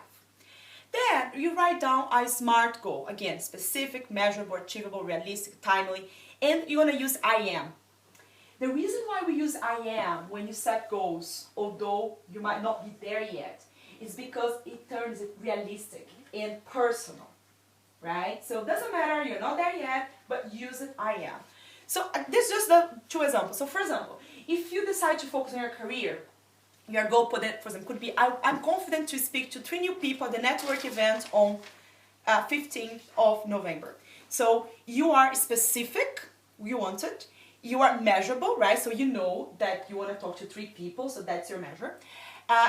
Then you write down a SMART goal. Again, specific, measurable, achievable, realistic, timely, and you're going to use I am. The reason why we use I am when you set goals, although you might not be there yet, is because it turns it realistic and personal, right? So it doesn't matter, you're not there yet, but use it I am. So this is just the two examples. So for example, if you decide to focus on your career, Your goal, for example, could be, I'm confident to speak to 3 new people at the network event on 15th of November. So you are specific, you want it. You are measurable, right? So you know that you want to talk to 3 people, so that's your measure.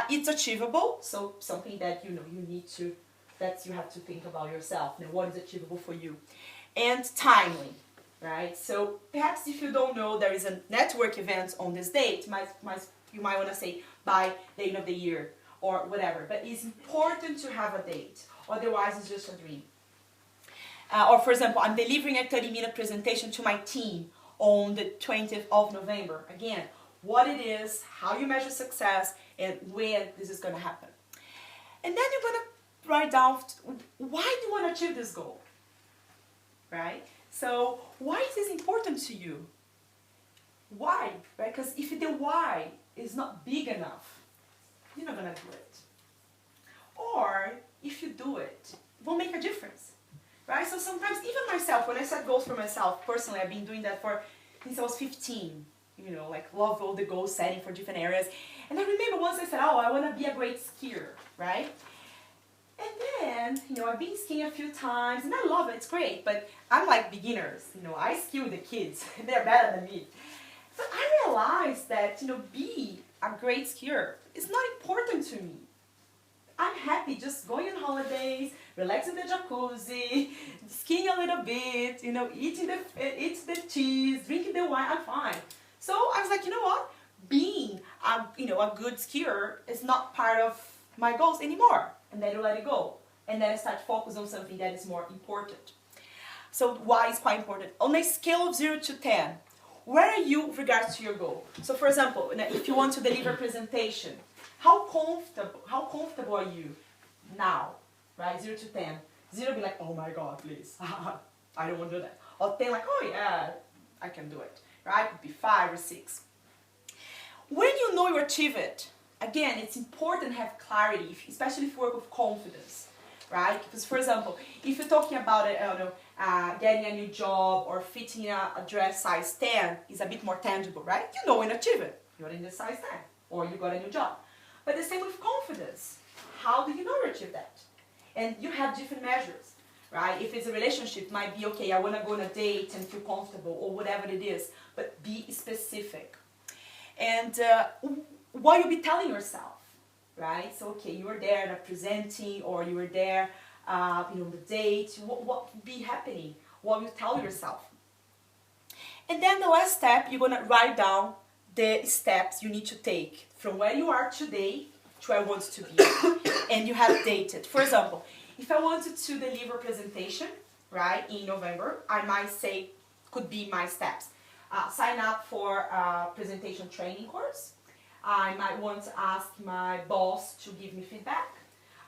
It's achievable, so something that you know you need to, that you have to think about yourself. Now, what is achievable for you? And timely, right? So perhaps if you don't know there is a network event on this date, you might want to say by the end of the year or whatever. But it's important to have a date, otherwise it's just a dream. Or for example, I'm delivering a 30-minute presentation to my team on the 20th of November. Again, what it is, how you measure success, and when this is going to happen. And then you're going to write down, why do you want to achieve this goal? Right? So why is this important to you? Why? Right? Because if the why is not big enough, you're not going to do it. Or if you do it, it won't make a difference. Right? So sometimes, even myself, when I set goals for myself, personally, I've been doing that since I was 15. You know, like love all the goal setting for different areas. And I remember once I said, oh, I want to be a great skier, right? And then, you know, I've been skiing a few times, and I love it, it's great, but I'm like beginners. You know, I ski with the kids, they're better than me. But I realized that, you know, be a great skier is not important to me. I'm happy just going on holidays, relaxing in the jacuzzi, skiing a little bit, you know, eating the cheese, drinking the wine, I'm fine. So I was like, you know what? Being a good skier is not part of my goals anymore. And then I let it go. And then I start to focus on something that is more important. So why is quite important. On a scale of 0 to 10, where are you with regards to your goal? So for example, if you want to deliver a presentation, how comfortable are you now? Right? 0 to 10. 0 be like, oh my God, please. I don't want to do that. Or 10 like, oh yeah, I can do it. Right? It would be 5 or 6. When you know you achieve it, again, it's important to have clarity, especially if you work with confidence, right? Because, for example, if you're talking about getting a new job or fitting a dress size 10, is a bit more tangible, right? You know when you achieve it. You're in the size 10, or you got a new job. But the same with confidence. How do you know you achieve that? And you have different measures. Right? If it's a relationship, it might be, okay, I want to go on a date and feel comfortable or whatever it is, but be specific. And what you'll be telling yourself, right? So, okay, you were there presenting or you were there, the date, what will be happening? What you tell yourself? And then the last step, you're going to write down the steps you need to take from where you are today to where I want to be. And you have dated. For example, if I wanted to deliver a presentation, right, in November, I might say, could be my steps. Sign up for a presentation training course. I might want to ask my boss to give me feedback.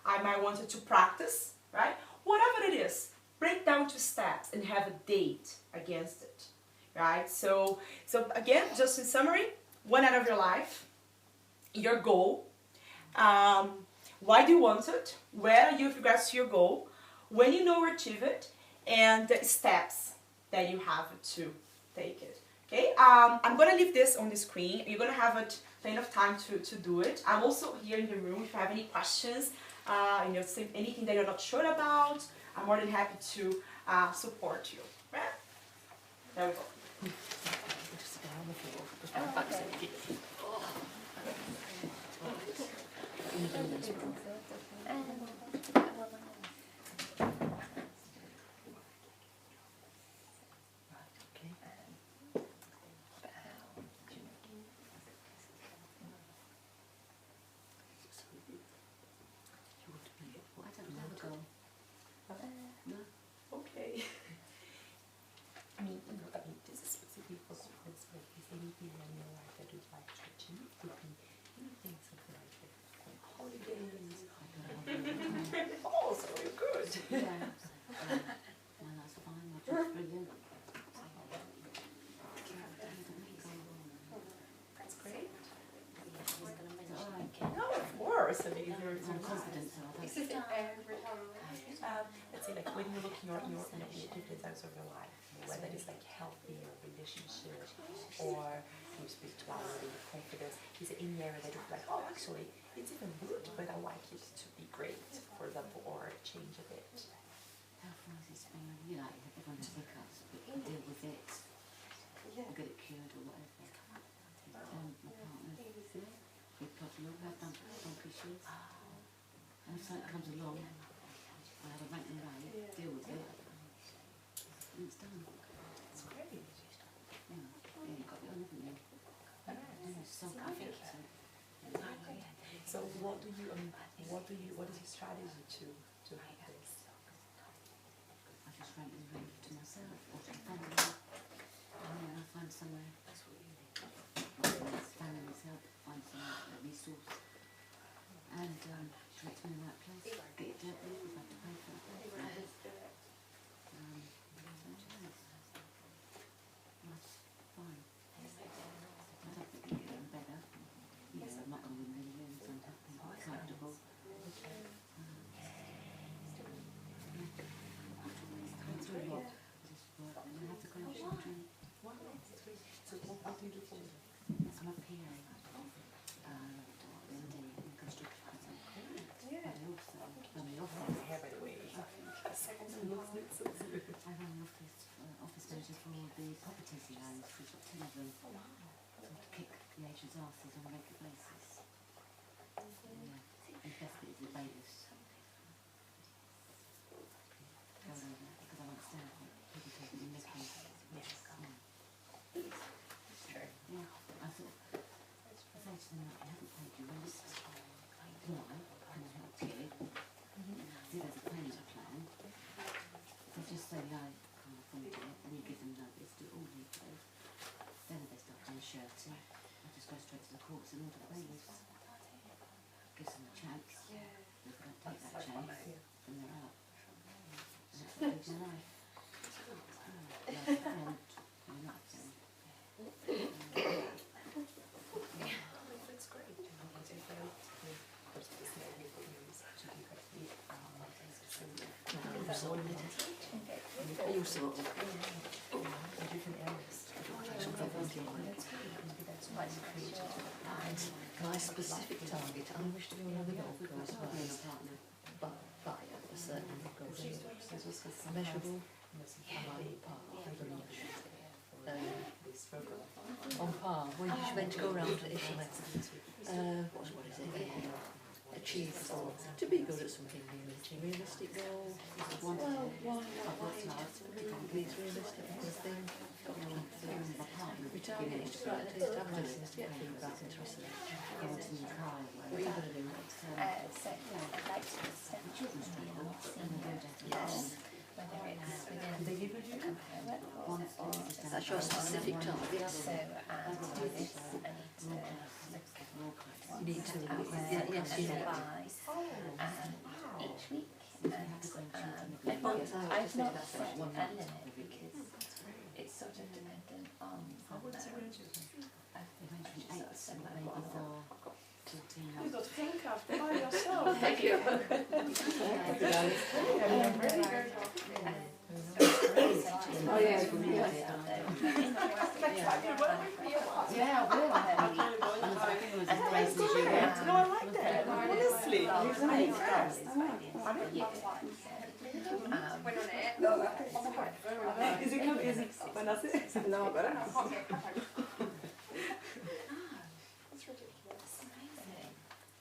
I might want to practice, right? Whatever it is, break down to steps and have a date against it, right? So again, just in summary, 1 out of your life, your goal, why do you want it? Where are you with regards to your goal? When you know you achieve it, and the steps that you have to take it. Okay, I'm gonna leave this on the screen. You're gonna have plenty of time to do it. I'm also here in the room if you have any questions, anything that you're not sure about. I'm more than happy to support you. Right? There we go. Okay. I mean, this is specifically for confidence, but is anything in your life that you'd like to achieve? Could be anything, something like holidays. Oh, so you're good. Yeah. Well, that's fine. That's brilliant. That's great. Okay. No, of course. I mean, I'm confident. Let's say, like, when you look in your different areas of your life, whether it's like healthy or relationship or through spirituality, confidence, is any area that you feel like, oh, actually, it's even good, but I like it to be great, for example, or change a bit? Health wise, it's been, you know, everyone has hiccups, but you deal with it, you get it cured or whatever. My partner, big problem, I've done issues. And if something comes along, I have a rant and rave, deal with it, and it's done. It's great. Yeah, you've got it on, haven't you? Yeah, so confident. So what do you, what is your strategy to have this? I just rant and rave to myself or to family. And then I find somewhere, family's help, find somewhere, a resource. And direct me in the right place, get it dealt with, if I have to pay for it. That's fine. I don't think it's getting better. You know, I'm not going to win millions, I'm happy, comfortable. It's really hard. Just work, and I have to go children. So what do you do for them? I'm a PA. In construction. Yeah. But I also hair, by the way. I run an office manager for all the properties he owns. We've got 10 of them. So I have to kick the agent's asses on a regular basis. Yeah. The best bit is the bailiffs. Go over that because I understand what people taking the mickey. Yes. True. Yeah. I thought, I say to them, I haven't paid you rent. Why? Can I help you? See, there's a payment plan. They just say no, can't afford it, and you give them notice, do it all legally. Then if they start doing shirting, I just go straight to the courts and order the bailiffs. Gives them a chance. If they don't take that chance, then they're out. And that's what lives my life. Like a friend, I'm not a friend. That's great. My specific target, I wish to be one of the Gold Coast by a certain measurable, on par. When you're meant to go around to Italy, what is it? Achieve to be good at something realistic goal. Well, why these realistic things? Retirement is to practice, to have lessons, to get feedback and to research. What are you going to do? So I'd like to send children's yes. Whether it's within They give you or that's your specific target. So this, I need to Yes, you know. each week. And I've not set a limit because it's sort of dependent on You've got to think after by yourself. Thank you. Oh yeah, Yeah, I will. No, I like that. Honestly. Is it coming? Is it when I say? No, but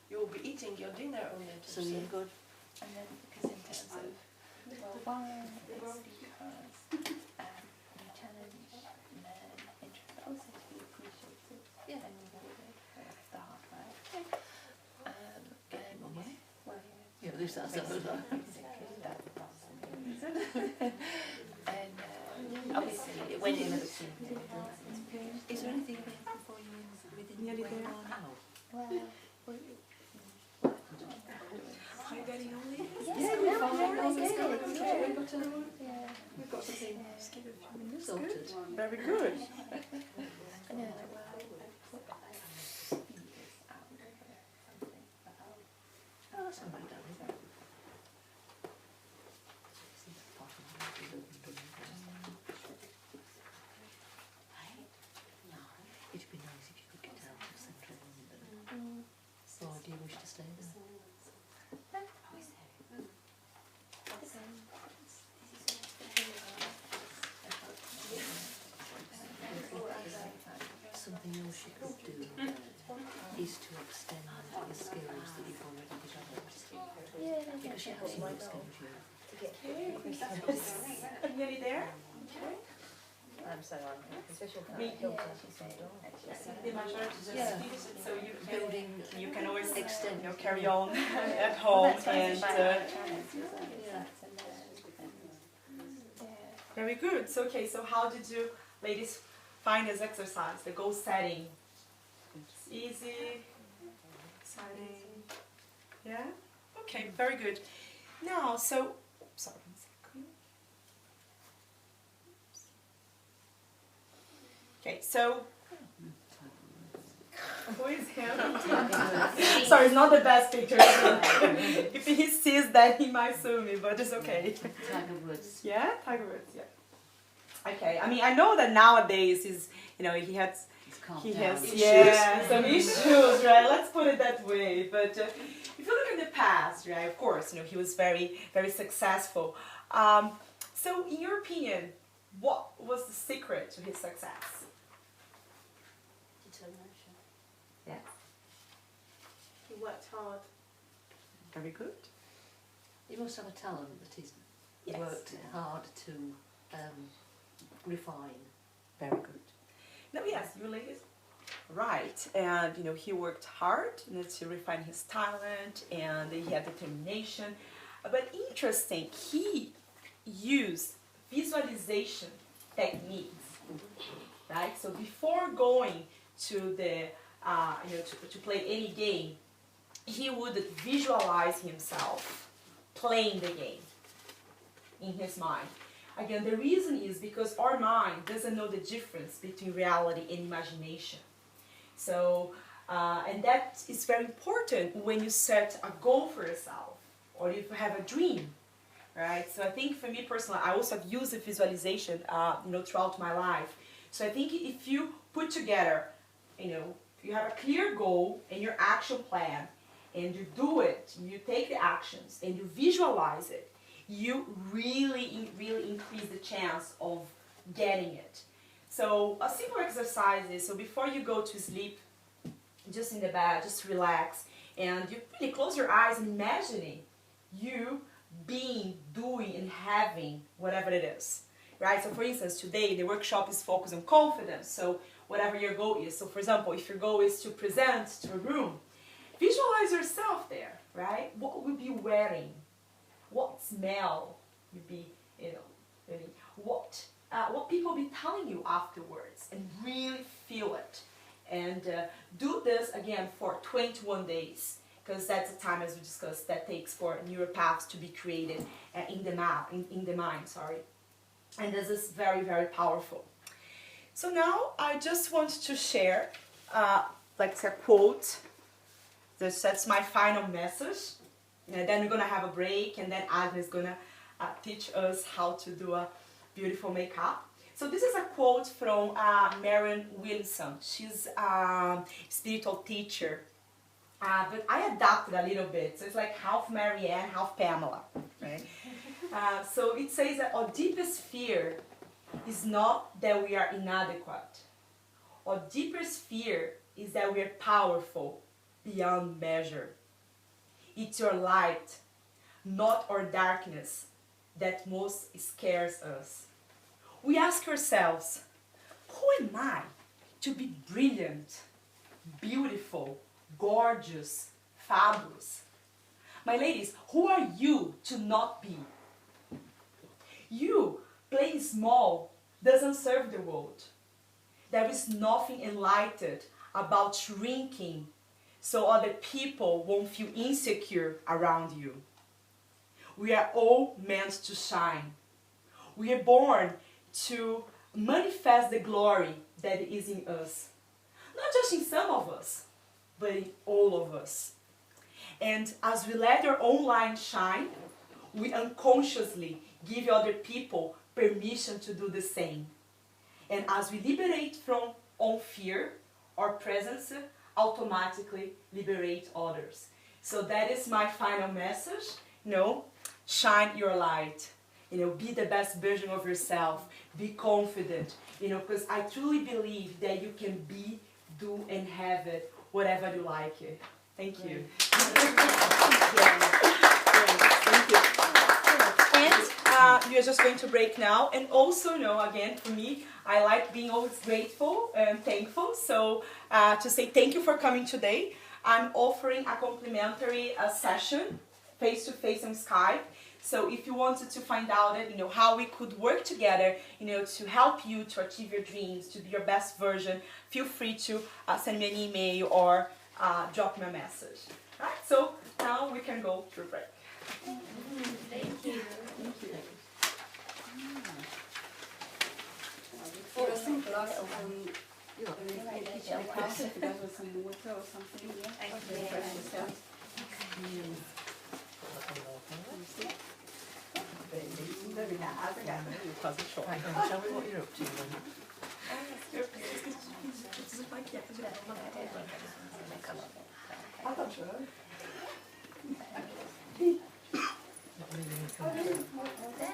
You'll be eating your dinner on it. So you're good. And then because in terms of wine, it's because you challenge men interest, but also to be appreciated. Yeah. And rewarded for the hard work. Well, Yeah, at least that's that. And obviously, when you're looking Is there anything available for you within where you are now? well, Are you getting on it? Yeah, we're fine. We've got something Sorted. Very good. Oh, that's all right, darling. It'd be nice. wish to stay there. Something else you could do is to extend the skills that you've already developed. Because you have some good skills here. Nearly there? I'm so on. Especially Me. The majority just Yeah. finished it, so Building, you can always extend, carry on at home and very good. So okay, so how did you ladies find this exercise, the goal setting? It's easy, exciting. Yeah? Okay, very good. Now, so sorry, one second. Okay, so who is him? Sorry, it's not the best picture. If he sees that, he might sue me, but it's okay. Tiger Woods. Yeah, Tiger Woods. Yeah. Okay. I mean, I know that nowadays he's, he has, some issues, right? Let's put it that way. But if you look in the past, right? Of course, he was very, very successful. So, in your opinion, what was the secret to his success? Determination. Yeah. He worked hard. Very good. You must have a talent that he's Yes. worked hard to refine. Very good. No, yes, you ladies, right. And he worked hard to refine his talent, and he had determination. But interesting, he used visualization techniques, right? So before going to the to play any game, he would visualize himself playing the game in his mind. Again, the reason is because our mind doesn't know the difference between reality and imagination. So, and that is very important when you set a goal for yourself or if you have a dream, right? So I think for me personally, I also have used the visualization, throughout my life. So I think if you put together, you have a clear goal and your action plan, and you do it, you take the actions and you visualize it, you really increase the chance of getting it. So a simple exercise is, so before you go to sleep, just in the bed, just relax, and you really close your eyes and imagining you being, doing, and having whatever it is, right? So for instance, today the workshop is focused on confidence, so whatever your goal is. So for example, if your goal is to present to a room, visualize yourself there, right? What will you be wearing? What smell would be, really, what people will be telling you afterwards, and really feel it. And do this again for 21 days, because that's the time, as we discussed, that takes for neural paths to be created in the mind, sorry. And this is very, very powerful. So now I just want to share, like a quote. That's my final message. And then we're going to have a break, and then Agnes is going to teach us how to do a beautiful makeup. So this is a quote from Marianne Williamson. She's a spiritual teacher. But I adapted a little bit. So it's like half Marianne, half Pamela. Right? So it says that our deepest fear is not that we are inadequate. Our deepest fear is that we are powerful beyond measure. It's your light, not our darkness, that most scares us. We ask ourselves, who am I to be brilliant, beautiful, gorgeous, fabulous? My ladies, who are you to not be? You playing small doesn't serve the world. There is nothing enlightened about shrinking so other people won't feel insecure around you. We are all meant to shine. We are born to manifest the glory that is in us. Not just in some of us, but in all of us. And as we let our own light shine, we unconsciously give other people permission to do the same. And as we liberate from own fear, our presence automatically liberate others. So that is my final message. You know, shine your light. You know, be the best version of yourself. Be confident. You know, because I truly believe that you can be, do, and have it whatever you like it. Thank you. And we are just going to break now. And also, know, again, for me, I like being always grateful and thankful. So to say thank you for coming today. I'm offering a complimentary session, face-to-face on Skype. So if you wanted to find out, you know, how we could work together, you know, to help you to achieve your dreams, to be your best version, feel free to send me an email or drop me a message. Right? So now we can go to a break. Thank you. Thank you. For a simple glass of you guys with some water or something, yeah? Refresh yourself. Very nice. Right, now tell me what you're up to then.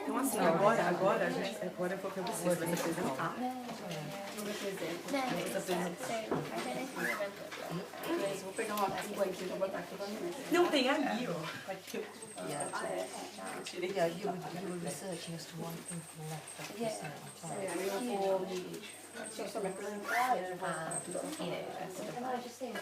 Então assim, agora eu vou para vocês, vai se apresentar. Vou pegar uma água aqui, vou botar aqui pra mim. Não, tem ali, ó. Yeah, you were researching as to why people left after a certain time. And I just think,